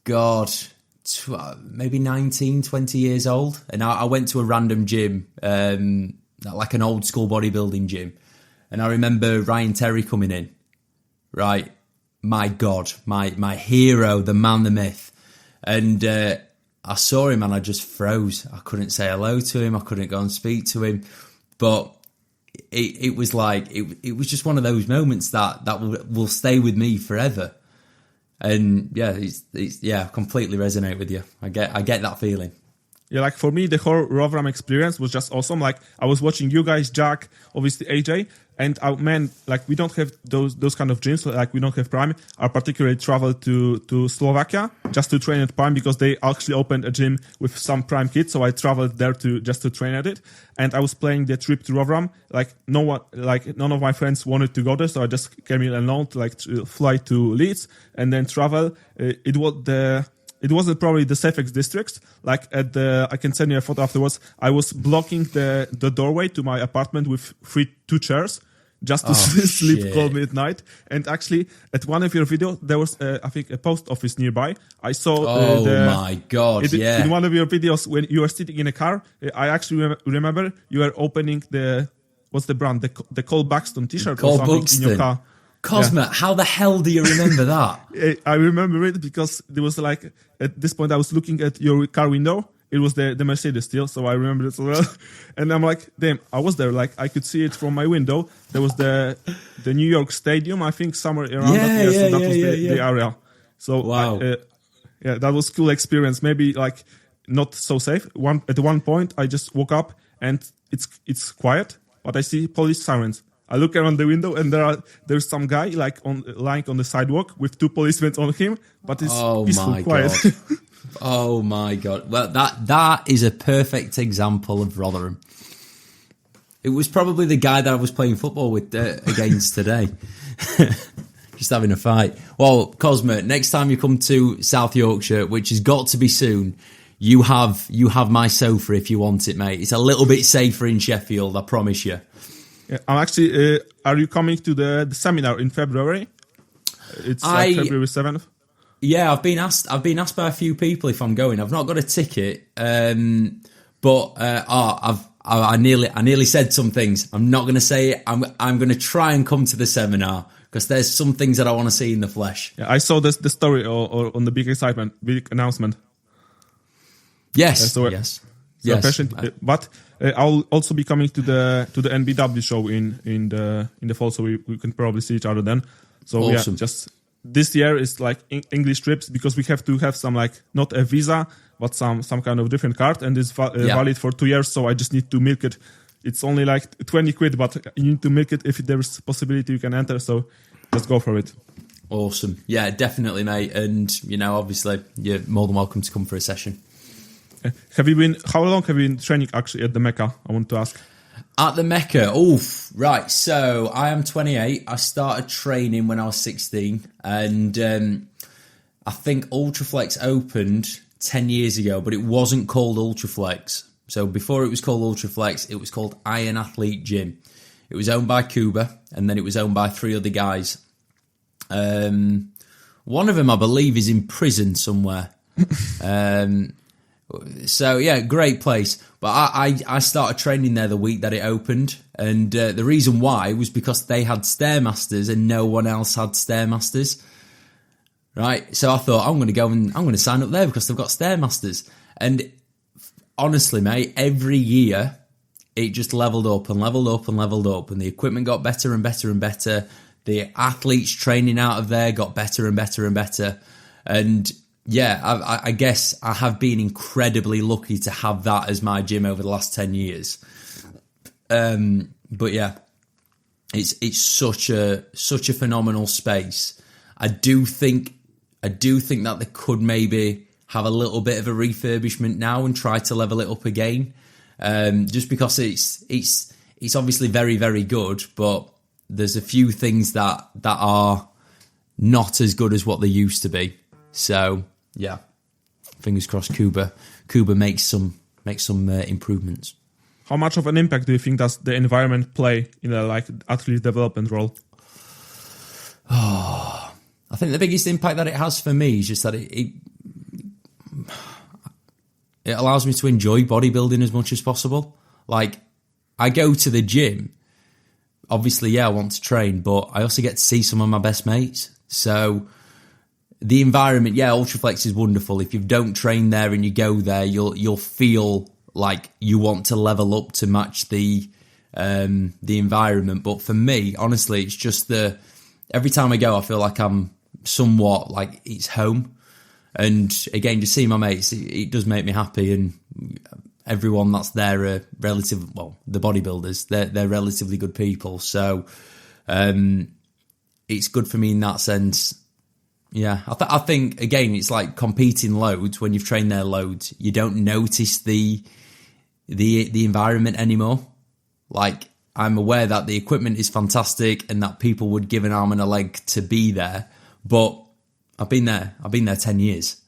maybe 19, 20 years old, and I went to a random gym, like an old school bodybuilding gym, and I remember Ryan Terry coming in, right? My God, my hero, the man, the myth. And I saw him and I just froze. I couldn't say hello to him. I couldn't go and speak to him, but it was like it was just one of those moments that will stay with me forever. And yeah, I completely resonate with you. I get that feeling. Yeah, like for me, the whole Rotherham experience was just awesome. Like I was watching you guys, Jack, obviously AJ, and like we don't have those kind of gyms. Like we don't have Prime. I particularly traveled to Slovakia just to train at Prime because they actually opened a gym with some Prime kids. So I traveled there just to train at it. And I was planning the trip to Rotherham. Like none of my friends wanted to go there, so I just came in alone to fly to Leeds and then travel. It wasn't probably the safest district. Like I can send you a photo afterwards. I was blocking the doorway to my apartment with two chairs just to sleep calmly at night. And actually, at one of your videos, there was, I think, a post office nearby. I saw. My God! In one of your videos, when you were sitting in a car, I actually remember you were opening what's the brand? The Cole Buxton T-shirt or something in your car. Cosma, how the hell do you remember that? I remember it because there was like, at this point I was looking at your car window. It was the Mercedes still, so I remember it so well. And I'm like, damn, I was there. Like I could see it from my window. There was the New York Stadium, I think somewhere around that. So that was the area. So wow. That was cool experience. Maybe like not so safe. At one point I just woke up and it's quiet, but I see police sirens. I look around the window and there's some guy like lying on the sidewalk with 2 policemen on him, but it's peaceful, quiet. Oh my God! Well, that is a perfect example of Rotherham. It was probably the guy that I was playing football with against today, just having a fight. Well, Cosmo, next time you come to South Yorkshire, which has got to be soon, you have my sofa if you want it, mate. It's a little bit safer in Sheffield, I promise you. Yeah, I'm actually. Are you coming to the seminar in February? It's February 7th. Yeah, I've been asked by a few people if I'm going. I've not got a ticket, but I nearly said some things. I'm not going to say it. I'm going to try and come to the seminar because there's some things that I want to see in the flesh. Yeah, I saw the story or on the big announcement. Yes, yes. Yes. But I'll also be coming to the NBW show in the fall, so we can probably see each other then. So awesome. Yeah, this year is like English trips because we have to have some like not a visa but some kind of different card, and it's valid for 2 years. So I just need to milk it. It's only like 20 quid, but you need to milk it if there's possibility you can enter. So just go for it. Awesome. Yeah, definitely, mate. And, you know, obviously, you're more than welcome to come for a session. How long have you been training actually at the Mecca? I want to ask. At the Mecca, right. So I am 28. I started training when I was 16. And I think Ultraflex opened 10 years ago, but it wasn't called Ultraflex. So before it was called Ultraflex, it was called Iron Athlete Gym. It was owned by Cuba, and then it was owned by 3 other guys. One of them, I believe, is in prison somewhere. So, yeah, great place. But I started training there the week that it opened. And the reason why was because they had Stairmasters and no one else had Stairmasters. Right? So I thought, I'm going to sign up there because they've got Stairmasters. And honestly, mate, every year it just leveled up and leveled up and leveled up. And the equipment got better and better and better. The athletes training out of there got better and better and better. And yeah, I guess I have been incredibly lucky to have that as my gym over the last 10 years. But yeah, it's such a phenomenal space. I do think that they could maybe have a little bit of a refurbishment now and try to level it up again. Just because it's obviously very, very good, but there's a few things that are not as good as what they used to be. So yeah, fingers crossed. Cuba makes some improvements. How much of an impact do you think does the environment play in a like athlete development role? Oh, I think the biggest impact that it has for me is just that it allows me to enjoy bodybuilding as much as possible. Like, I go to the gym. Obviously, yeah, I want to train, but I also get to see some of my best mates. So the environment, yeah, Ultraflex is wonderful. If you don't train there and you go there, you'll feel like you want to level up to match the environment. But for me, honestly, it's just every time I go, I feel like I'm somewhat like it's home. And again, just seeing my mates, it does make me happy. And everyone that's there are the bodybuilders, they're relatively good people. So it's good for me in that sense. Yeah, I think, again, it's like competing loads. When you've trained there loads, you don't notice the environment anymore. Like, I'm aware that the equipment is fantastic and that people would give an arm and a leg to be there, but I've been there 10 years.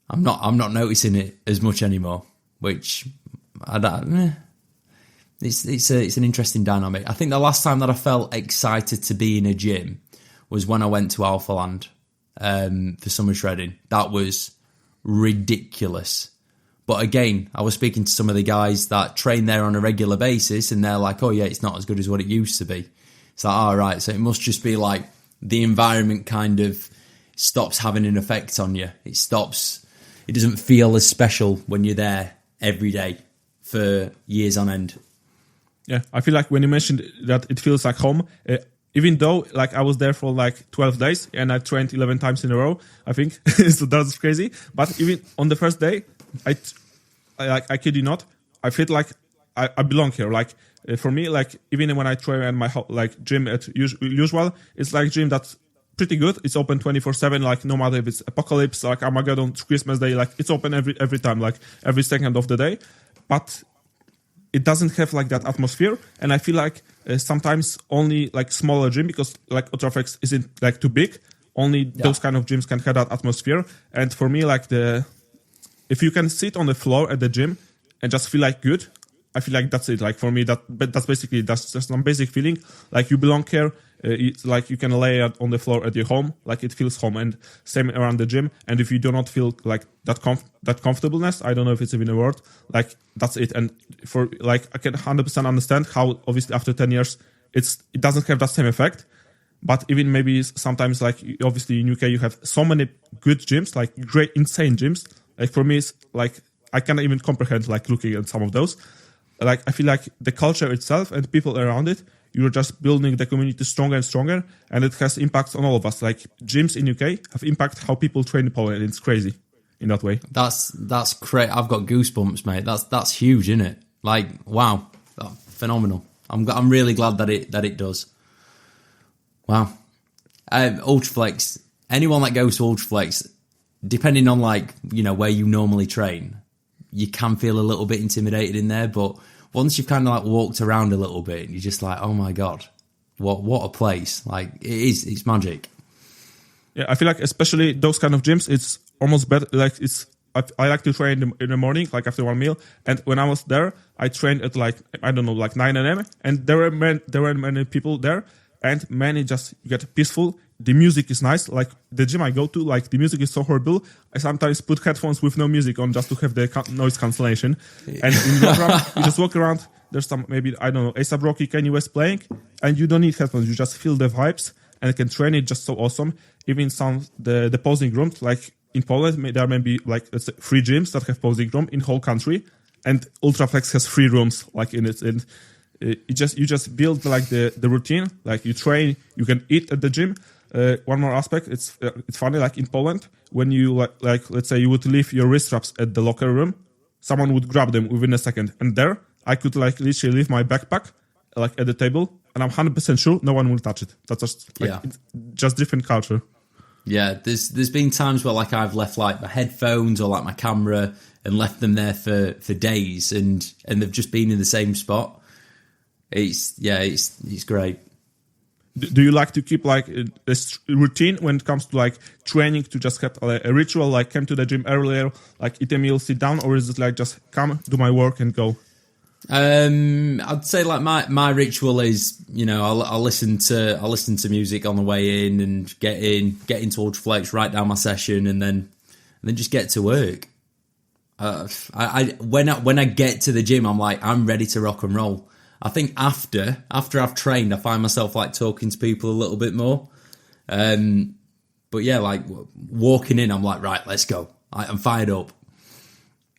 I'm not noticing it as much anymore, which it's an interesting dynamic. I think the last time that I felt excited to be in a gym was when I went to Alpha Land for summer shredding. That was ridiculous. But again, I was speaking to some of the guys that train there on a regular basis, and they're like, oh yeah, it's not as good as what it used to be. It's like, all right, so it must just be like the environment kind of stops having an effect on you. It doesn't feel as special when you're there every day for years on end. Yeah, I feel like when you mentioned that it feels like home, even though like I was there for like 12 days and I trained 11 times in a row, I think, so that's crazy. But even on the first day, I kid you not, I feel like I belong here. Like for me, like even when I train at my like gym at usual, it's like gym that's pretty good. It's open 24/7. Like no matter if it's apocalypse, like Armageddon, Christmas Day, like it's open every time, like every second of the day. But it doesn't have like that atmosphere, and I feel like sometimes only like smaller gym, because like Ultraflex isn't like too big. Only those kind of gyms can have that atmosphere. And for me, like if you can sit on the floor at the gym and just feel like good, I feel like that's it. Like for me, that's basically, that's just some basic feeling. Like you belong here. It's like you can lay it on the floor at your home, like it feels home, and same around the gym. And if you do not feel like that comfortableness, I don't know if it's even a word, like that's it. And for like, I can 100% understand how obviously after 10 years, it doesn't have that same effect. But even maybe sometimes, like obviously in UK, you have so many good gyms, like great, insane gyms. Like for me, it's like, I cannot even comprehend like looking at some of those. Like I feel like the culture itself and people around it you're just building the community stronger and stronger, and it has impacts on all of us. Like gyms in UK have impact how people train in Poland. It's crazy in that way. That's great. I've got goosebumps, mate. That's huge, isn't it? Like, wow, phenomenal. I'm really glad that it does. Wow. Ultraflex. Anyone that goes to Ultraflex, depending on like, you know, where you normally train, you can feel a little bit intimidated in there, but once you've kind of like walked around a little bit, you're just like, oh my God, what a place. Like it's magic. Yeah, I feel like especially those kind of gyms, it's almost better. Like I like to train in the morning, like after one meal. And when I was there, I trained at like, I don't know, like 9 a.m. And there were many people there, and many just get peaceful. The music is nice. Like the gym I go to, like the music is so horrible. I sometimes put headphones with no music on just to have the noise cancellation. And in Rotherham, you just walk around. There's some, maybe, I don't know, A$AP Rocky, Kanye West playing, and you don't need headphones. You just feel the vibes and can train it just so awesome. Even some, the posing rooms, like in Poland, there may be like, let's say, 3 gyms that have posing room in whole country, and Ultraflex has 3 rooms like in it. And you just build like the routine, like you train, you can eat at the gym. One more aspect, it's funny, like in Poland, when you like let's say you would leave your wrist straps at the locker room, someone would grab them within a second. And there, I could like literally leave my backpack like at the table, and I'm 100% sure no one will touch it. That's just like, it's just different culture. Yeah, there's been times where like I've left like my headphones or like my camera and left them there for days, and they've just been in the same spot. It's great. Do you like to keep like a routine when it comes to like training, to just have a ritual, like come to the gym earlier, like eat a meal, sit down, or is it like just come, do my work and go? I'd say like my ritual is, you know, I'll listen to music on the way in and get into Ultraflex, write down my session, and then just get to work. When I get to the gym, I'm like, I'm ready to rock and roll. I think after I've trained, I find myself like talking to people a little bit more. But yeah, like walking in, I'm like, right, let's go. I'm fired up.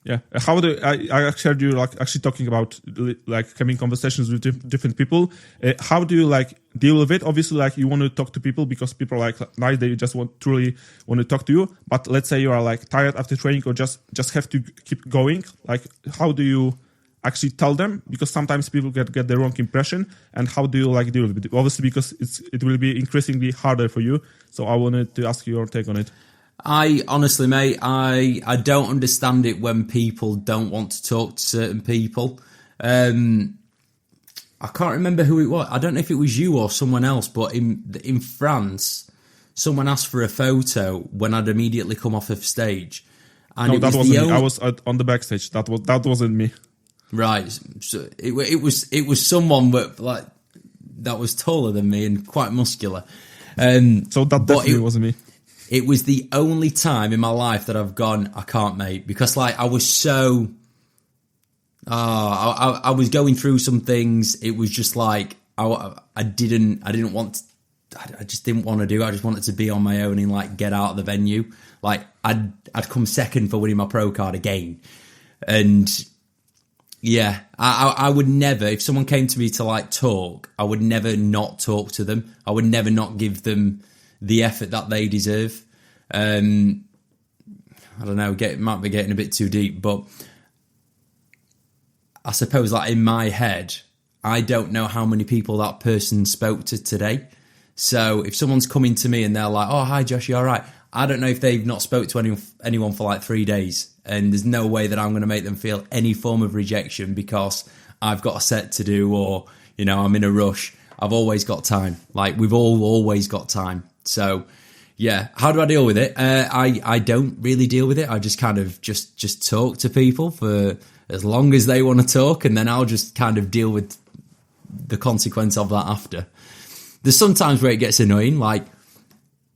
Yeah. How do I heard you like actually talking about like having conversations with different people? How do you like deal with it? Obviously, like you want to talk to people because people are like nice. They just truly want to talk to you. But let's say you are like tired after training, or just have to keep going. Like, how do you actually tell them? Because sometimes people get the wrong impression. And how do you like deal with it? Obviously, because it will be increasingly harder for you. So I wanted to ask you your take on it. I honestly, mate, I don't understand it when people don't want to talk to certain people. I can't remember who it was. I don't know if it was you or someone else, but in France, someone asked for a photo when I'd immediately come off of stage. And no, that wasn't me. I was on the backstage. That wasn't me. Right. So it was someone that was taller than me and quite muscular. So that definitely wasn't me. It was the only time in my life that I've gone, I can't, mate, because like I was so, I was going through some things. It was just like I didn't want, I just didn't want to do it. I just wanted to be on my own and like get out of the venue. Like I'd come second for winning my pro card again, and yeah, I would never, if someone came to me to like talk, I would never not talk to them. I would never not give them the effort that they deserve. I don't know, might be getting a bit too deep, but I suppose like in my head, I don't know how many people that person spoke to today. So if someone's coming to me and they're like, oh, hi Josh, you all right? I don't know if they've not spoke to anyone for like 3 days, and there's no way that I'm going to make them feel any form of rejection because I've got a set to do, or, you know, I'm in a rush. I've always got time. Like we've all always got time. So yeah, how do I deal with it? I don't really deal with it. I just kind of just talk to people for as long as they want to talk, and then I'll just kind of deal with the consequence of that after. There's sometimes where it gets annoying, like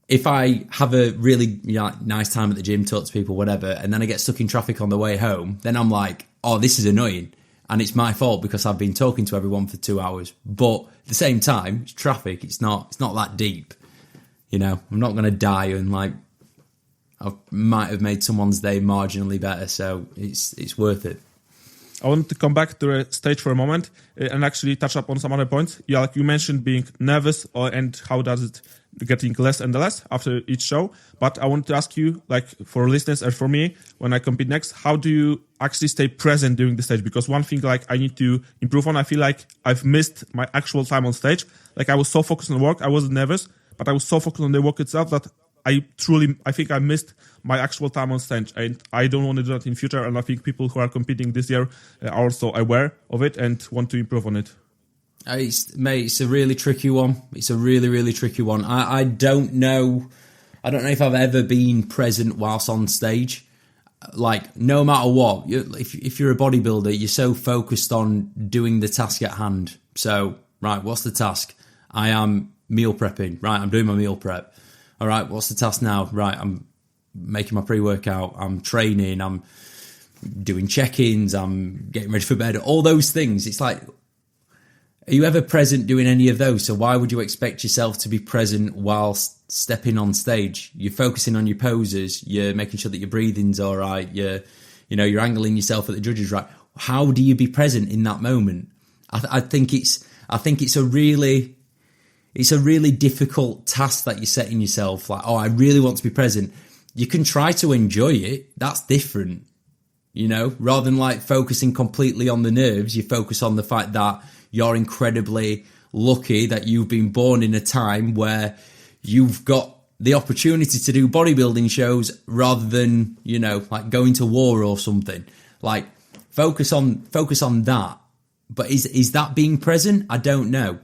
if I have a really nice time at the gym, talk to people, whatever, and then I get stuck in traffic on the way home, then I'm like, oh, this is annoying. And it's my fault because I've been talking to everyone for 2 hours. But at the same time, it's traffic. It's not that deep. You know, I'm not going to die, and like I might have made someone's day marginally better. So it's worth it. I want to come back to the stage for a moment and actually touch up on some other points. Yeah, like you mentioned being nervous and how does it getting less and less after each show. But I want to ask you, like for listeners and for me, when I compete next, how do you actually stay present during the stage? Because one thing like I need to improve on, I feel like I've missed my actual time on stage. Like I was so focused on the work, I wasn't nervous, but I was so focused on the work itself that I think I missed my actual time on stage, and I don't want to do that in future. And I think people who are competing this year are also aware of it and want to improve on it. It's a really tricky one. It's a really, really tricky one. I don't know. I don't know if I've ever been present whilst on stage. Like, no matter what, if you're a bodybuilder, you're so focused on doing the task at hand. So, right, what's the task? I am meal prepping. Right, I'm doing my meal prep. All right, what's the task now? Right, I'm making my pre-workout. I'm training. I'm doing check-ins. I'm getting ready for bed. All those things. It's like, are you ever present doing any of those? So why would you expect yourself to be present whilst stepping on stage? You're focusing on your poses. You're making sure that your breathing's all right. You're angling yourself at the judges right. How do you be present in that moment? I think it's a really difficult task that you're setting yourself. Like, oh, I really want to be present. You can try to enjoy it. That's different, rather than like focusing completely on the nerves. You focus on the fact that you're incredibly lucky that you've been born in a time where you've got the opportunity to do bodybuilding shows rather than, like going to war or something. Like, focus on that. But is that being present? I don't know.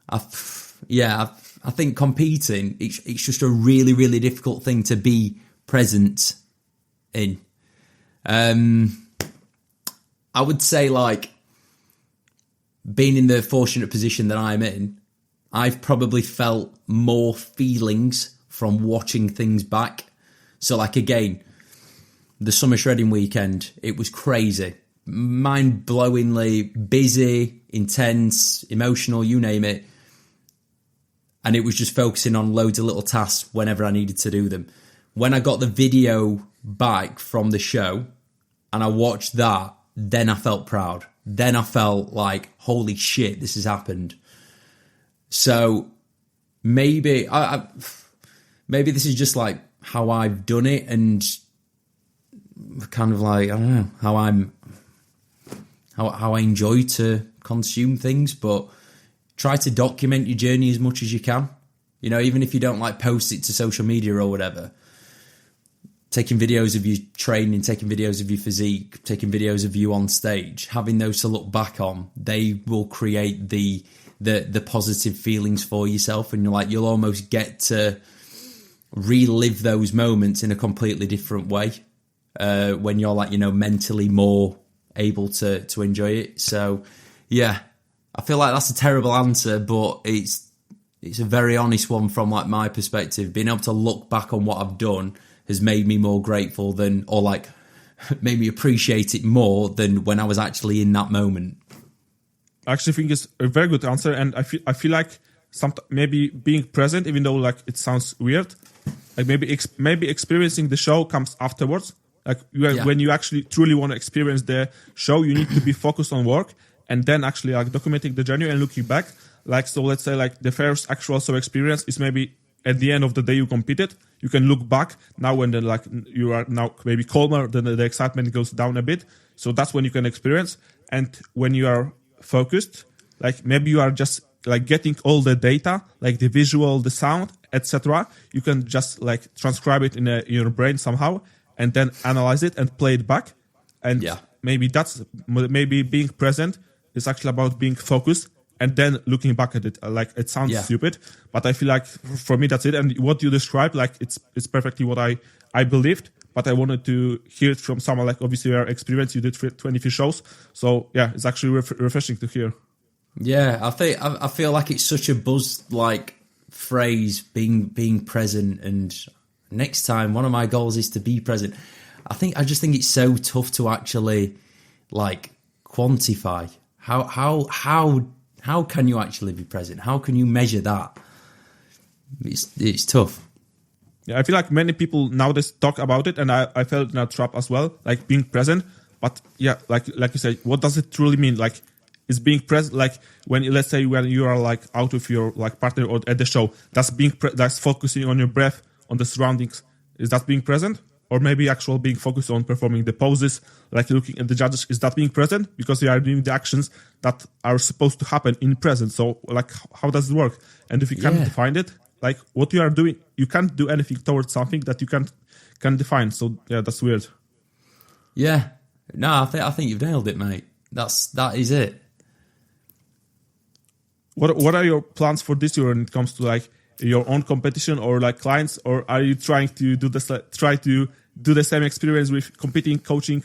I think competing, it's just a really, really difficult thing to be present in. I would say, like, being in the fortunate position that I'm in, I've probably felt more feelings from watching things back. So, like, again, the summer shredding weekend, it was crazy. Mind-blowingly busy, intense, emotional, you name it. And it was just focusing on loads of little tasks whenever I needed to do them. When I got the video back from the show and I watched that, then I felt proud. Then I felt like, holy shit, this has happened. So maybe maybe this is just like how I've done it, and kind of like, I don't know, how I enjoy to consume things, but try to document your journey as much as you can. Even if you don't like post it to social media or whatever. Taking videos of you training, taking videos of your physique, taking videos of you on stage, having those to look back on, they will create the positive feelings for yourself, and you'll almost get to relive those moments in a completely different way when you're like, mentally more able to enjoy it. So yeah, I feel like that's a terrible answer, but it's a very honest one from like my perspective. Being able to look back on what I've done has made me more grateful or made me appreciate it more than when I was actually in that moment. I actually think it's a very good answer, and I feel like maybe being present, even though like it sounds weird, like maybe experiencing the show comes afterwards. Like when you actually truly want to experience the show, you need to be focused on work, and then actually like documenting the journey and looking back. Like, so let's say like the first actual show experience is maybe at the end of the day you competed. You can look back now when you are now maybe calmer, then the excitement goes down a bit. So that's when you can experience. And when you are focused, like maybe you are just like getting all the data, like the visual, the sound, etc. You can just like transcribe it in your brain somehow, and then analyze it and play it back. And maybe being present is actually about being focused and then looking back at it. Like, it sounds stupid, but I feel like for me that's it. And what you described, like it's perfectly what I believed, but I wanted to hear it from someone like obviously your experience. You did 23 shows, so yeah, it's actually refreshing to hear. Yeah, I feel like it's such a buzz like phrase, being present. And next time, one of my goals is to be present. I just think it's so tough to actually like quantify how can you actually be present? How can you measure that? It's tough. Yeah, I feel like many people nowadays talk about it, and I felt in a trap as well, like being present. But yeah, like you said, what does it truly mean? Like, is being present, like when, let's say when you are like out with your like partner or at the show, that's focusing on your breath, on the surroundings. Is that being present? Or maybe actual being focused on performing the poses, like looking at the judges, is that being present? Because you are doing the actions that are supposed to happen in present. So like, how does it work? And if you can't define it, like what you are doing, you can't do anything towards something that you can't define. So yeah, that's weird. Yeah. No, I think you've nailed it, mate. That is it. What are your plans for this year when it comes to like your own competition or like clients, or are you trying to do the same experience with competing, coaching?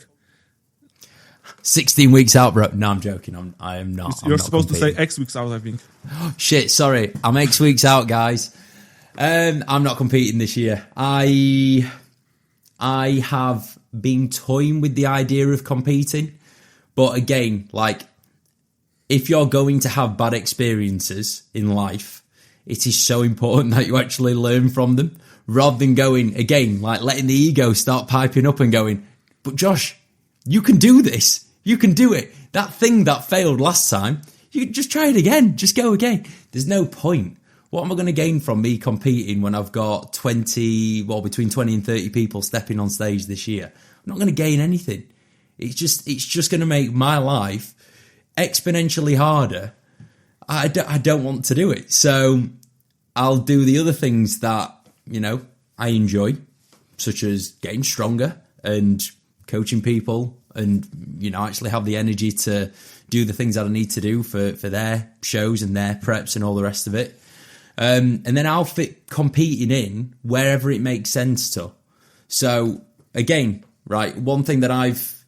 16 weeks out, bro. No, I'm joking. I am not. You're supposed to say X weeks out, I think. Shit, sorry. I'm X weeks out, guys. I'm not competing this year. I have been toying with the idea of competing, but again, like, if you're going to have bad experiences in life, it is so important that you actually learn from them, rather than going, again, like letting the ego start piping up and going, but Josh, you can do this. You can do it. That thing that failed last time, you just try it again. Just go again. There's no point. What am I going to gain from me competing when I've got between 20 and 30 people stepping on stage this year? I'm not going to gain anything. It's just going to make my life exponentially harder. I don't want to do it. So I'll do the other things that, I enjoy, such as getting stronger and coaching people and, actually have the energy to do the things that I need to do for their shows and their preps and all the rest of it. And then I'll fit competing in wherever it makes sense to. So again, right, one thing that I've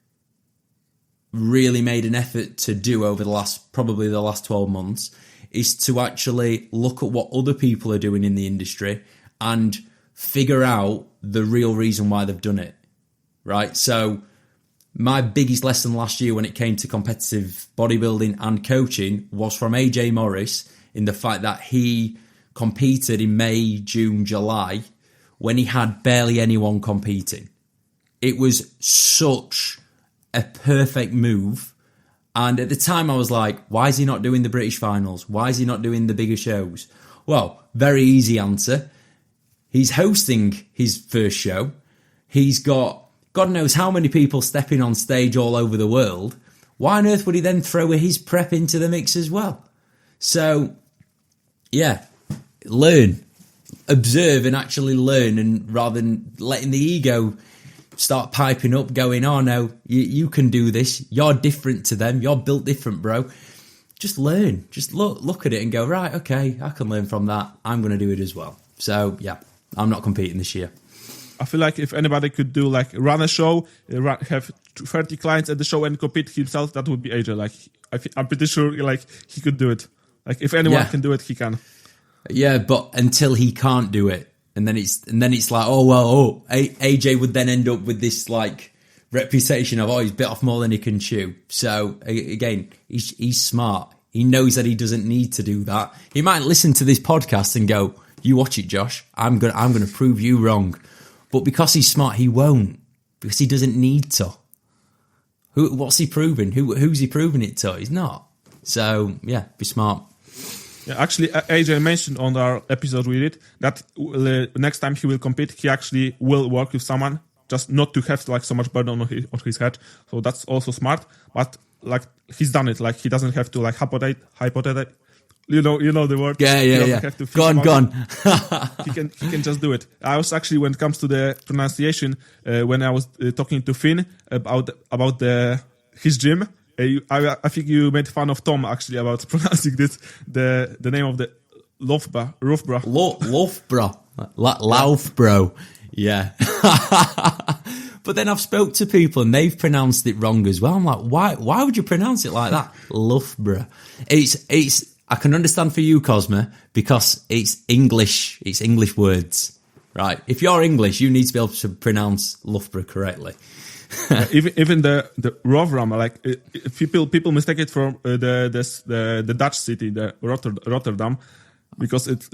really made an effort to do over the last 12 months is to actually look at what other people are doing in the industry and figure out the real reason why they've done it, right? So my biggest lesson last year when it came to competitive bodybuilding and coaching was from AJ Morris, in the fact that he competed in May, June, July when he had barely anyone competing. It was such a perfect move. And at the time I was like, why is he not doing the British finals? Why is he not doing the bigger shows? Well, very easy answer. He's hosting his first show. He's got God knows how many people stepping on stage all over the world. Why on earth would he then throw his prep into the mix as well? So, yeah, learn, observe and actually learn, and rather than letting the ego start piping up, going, oh no, you can do this, you're different to them, you're built different, bro. Just learn, just look at it and go, right, okay, I can learn from that, I'm going to do it as well. So yeah, I'm not competing this year. I feel like if anybody could do like run a show, have 30 clients at the show and compete himself, that would be AJ. Like I'm pretty sure like he could do it. Like if anyone can do it, he can. Yeah, but until he can't do it, and then it's like, AJ would then end up with this like reputation of, he's bit off more than he can chew. So again, he's smart. He knows that he doesn't need to do that. He might listen to this podcast and go, "You watch it, Josh. I'm gonna prove you wrong." But because he's smart, he won't, because he doesn't need to. What's he proving? Who's he proving it to? He's not. So yeah, be smart. Yeah, actually, AJ mentioned on our episode we did that next time he will compete, he actually will work with someone, just not to have like so much burden on his head. So that's also smart. But like he's done it. Like he doesn't have to like hypothetical. You know the word. Yeah. Go on. He can just do it. I was actually, when it comes to the pronunciation, when I was talking to Finn about his gym. I think you made fun of Tom actually about pronouncing this, the name of the Loughborough. Loughborough. Yeah. But then I've spoke to people and they've pronounced it wrong as well. I'm like, why would you pronounce it like that? Loughborough. It's I can understand for you, Cosma, because it's English words, right? If you're English, you need to be able to pronounce Loughborough correctly. even the Rotherham, like people mistake it for the Dutch city, the Rotterdam, because it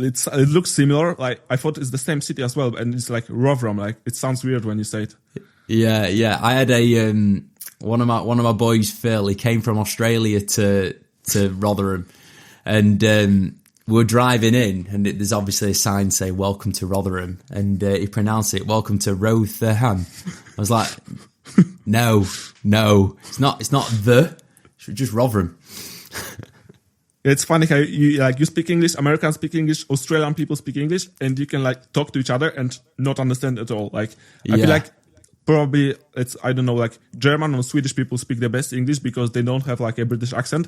looks similar. Like I thought it's the same city as well, and it's like Rotherham. Like it sounds weird when you say it. Yeah. I had One of my boys, Phil, he came from Australia to Rotherham, and we were driving in, and there's obviously a sign saying "Welcome to Rotherham," and he pronounced it "Welcome to Rotherham." I was like, "No, it's not the, it's just Rotherham." It's funny how you speak English, Americans speak English, Australian people speak English, and you can like talk to each other and not understand at all. Like I feel like probably it's, I don't know, like German or Swedish people speak the best English because they don't have like a British accent,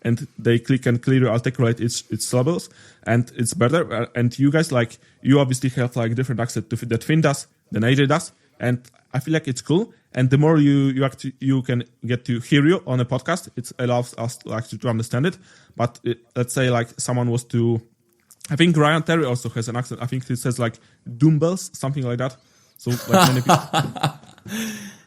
and they can clearly articulate its syllables, and it's better. And you guys, like, you obviously have like different accent that Finn does than AJ does, and I feel like it's cool. And the more you can get to hear you on a podcast, it allows us actually to understand it. But let's say like someone was to, I think Ryan Terry also has an accent. I think he says like dumbbells, something like that. So like many people.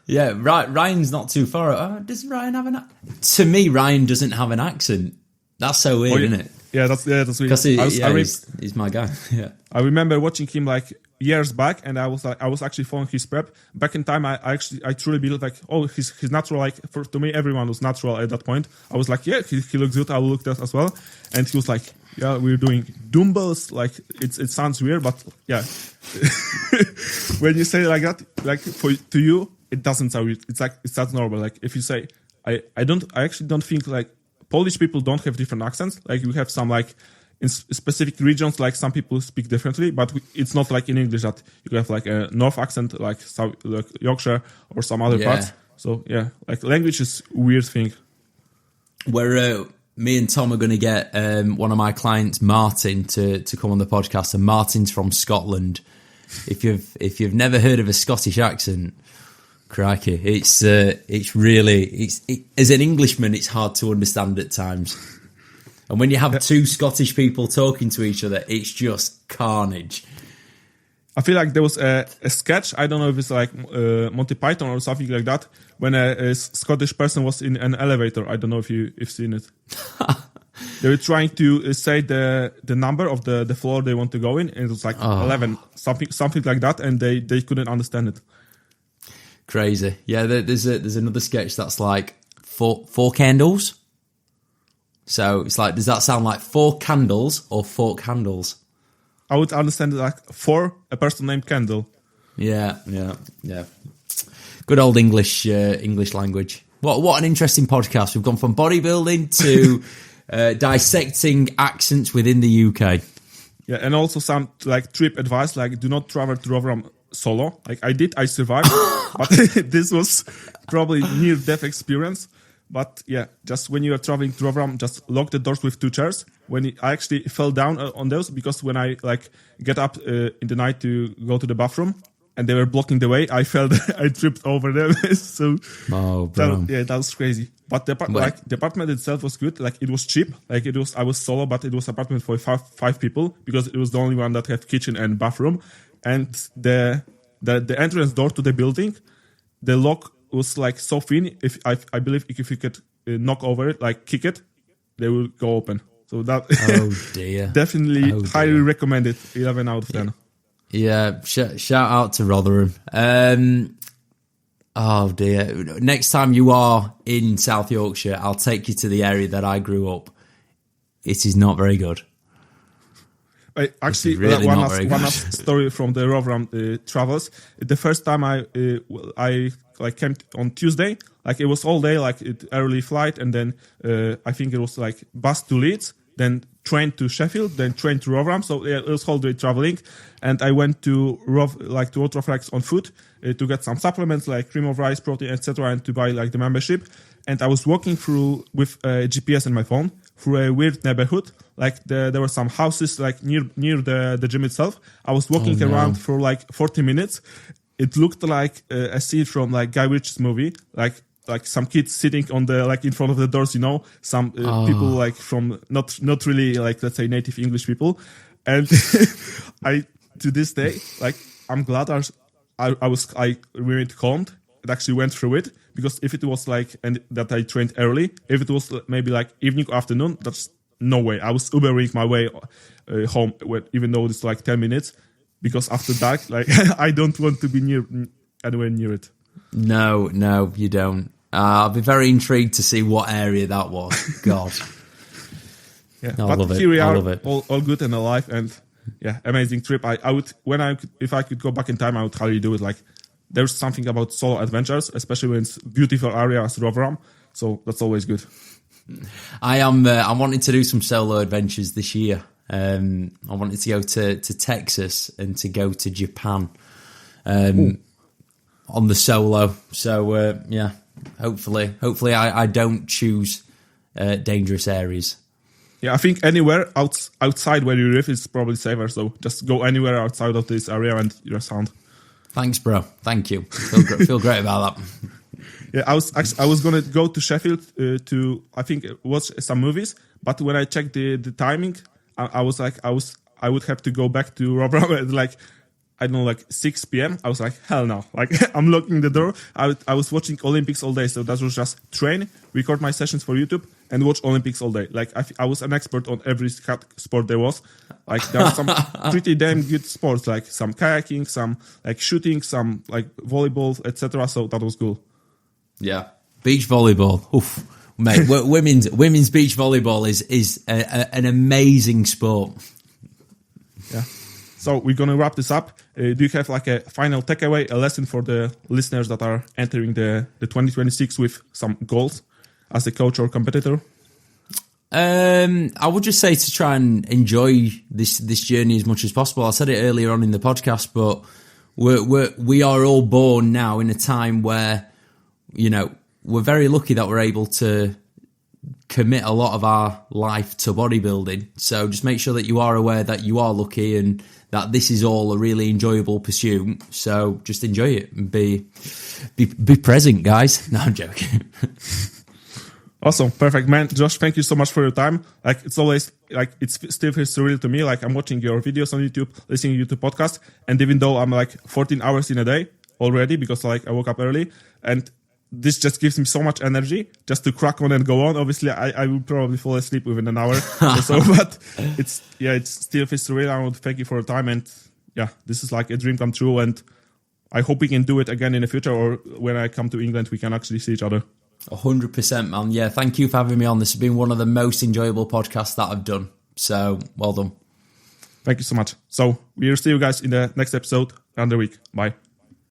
Yeah, Ryan's not too far. Does Ryan have an accent? To me, Ryan doesn't have an accent. That's so weird, isn't it? Yeah, that's weird. Because he's my guy. Yeah, I remember watching him like years back, and I was actually following his prep. Back in time, I truly believed like, oh, he's natural. Like to me, everyone was natural at that point. I was like, yeah, he looks good. I will look that as well. And he was like, yeah, we're doing dumbbells. Like it sounds weird, but yeah. When you say it like that, like to you, it doesn't sound weird. It's like it sounds normal. Like if you say, I actually don't think like Polish people don't have different accents. Like we have some like in specific regions, like some people speak differently, but it's not like in English that you have like a North accent, like South, like Yorkshire or some other parts. So yeah, like language is a weird thing. Where me and Tom are going to get one of my clients, Martin, to come on the podcast, and Martin's from Scotland. If you've never heard of a Scottish accent, crikey, it's really as an Englishman, it's hard to understand at times. And when you have two Scottish people talking to each other, it's just carnage. I feel like there was a sketch, I don't know if it's like Monty Python or something like that, when a Scottish person was in an elevator. I don't know if you've seen it. They were trying to say the number of the floor they want to go in, and it was like 11, something like that, and they couldn't understand it. Crazy. Yeah, there's another sketch that's like four candles. So it's like, does that sound like 4 candles or 4 candles? I would understand it like for a person named Kendall. Yeah. Good old English language. What an interesting podcast. We've gone from bodybuilding to dissecting accents within the UK. Yeah, and also some like trip advice, like do not travel to Rotherham solo. Like I survived, but this was probably near-death experience. But yeah, just when you are traveling to Rotherham, just lock the doors with 2 chairs. I actually fell down on those because when I like get up in the night to go to the bathroom and they were blocking the way, I tripped over them. So that was crazy. But the apartment itself was good. Like it was cheap. Like I was solo, but it was apartment for five people because it was the only one that had kitchen and bathroom. And the entrance door to the building, the lock was like so thin. I believe if you could knock over it, like kick it, they will go open. So that definitely highly recommended. 11 out of 10. Yeah, shout out to Rotherham. Oh dear! Next time you are in South Yorkshire, I'll take you to the area that I grew up. It is not very good. Actually, really one last story from the Rotherham travels. The first time I came on Tuesday, like it was all day, like early flight, and then I think it was like bus to Leeds, then train to Sheffield, then train to Rotherham. So it was whole day traveling, and I went to Ultraflex on foot to get some supplements like cream of rice, protein, etc., and to buy like the membership. And I was walking through with GPS in my phone through a weird neighborhood. Like there were some houses like near the gym itself. I was walking around for like 40 minutes. It looked like a scene from like Guy Ritchie's movie, like some kids sitting on the like in front of the doors, you know, some people like from not really like, let's say, native English people. And I to this day, like I'm glad I remained calm and actually went through it, because if it was like and that I trained early, if it was maybe like evening or afternoon, that's no way. I was Ubering my way home, even though it's like 10 minutes, because after dark, like I don't want to be anywhere near it. No, you don't. I'll be very intrigued to see what area that was. God. Yeah, I but love it. here we I are, love it. all good and alive, and yeah, amazing trip. I would, if I could go back in time, I would highly do it. Like, there's something about solo adventures, especially when it's beautiful area as Rotherham. So that's always good. I'm wanting to do some solo adventures this year. I wanted to go to Texas and to go to Japan on the solo. So yeah, hopefully I don't choose dangerous areas. Yeah, I think anywhere outside where you live is probably safer. So just go anywhere outside of this area and you're sound. Thanks, bro. Thank you. Feel great about that. Yeah, I was gonna go to Sheffield to, I think, watch some movies, but when I checked the timing, I was like, I would have to go back to Rotherham at like, I don't know, like 6 p.m. I was like, hell no. Like, I'm locking the door. I was watching Olympics all day, so that was just train, record my sessions for YouTube, and watch Olympics all day. Like, I was an expert on every sport there was. Like, there's some pretty damn good sports, like some kayaking, some like shooting, some like volleyball, etc. So that was cool. Yeah, beach volleyball. Oof, mate. women's beach volleyball is an amazing sport. Yeah. So we're gonna wrap this up. Do you have like a final takeaway, a lesson for the listeners that are entering the 2026 with some goals as a coach or competitor? I would just say to try and enjoy this journey as much as possible. I said it earlier on in the podcast, but we are all born now in a time where, you know, we're very lucky that we're able to commit a lot of our life to bodybuilding. So just make sure that you are aware that you are lucky and that this is all a really enjoyable pursuit. So just enjoy it and be present, guys. No, I'm joking. Awesome. Perfect, man. Josh, thank you so much for your time. Like, it's always, like, it's still surreal to me. Like, I'm watching your videos on YouTube, listening to podcasts, and even though I'm like 14 hours in a day already, because like I woke up early, and this just gives me so much energy just to crack on and go on. Obviously, I will probably fall asleep within an hour or so, but it's still surreal. I want to thank you for your time, and yeah, this is like a dream come true, and I hope we can do it again in the future, or when I come to England, we can actually see each other. 100%, man. Yeah, thank you for having me on. This has been one of the most enjoyable podcasts that I've done. So, well done. Thank you so much. So, we'll see you guys in the next episode another week. Bye.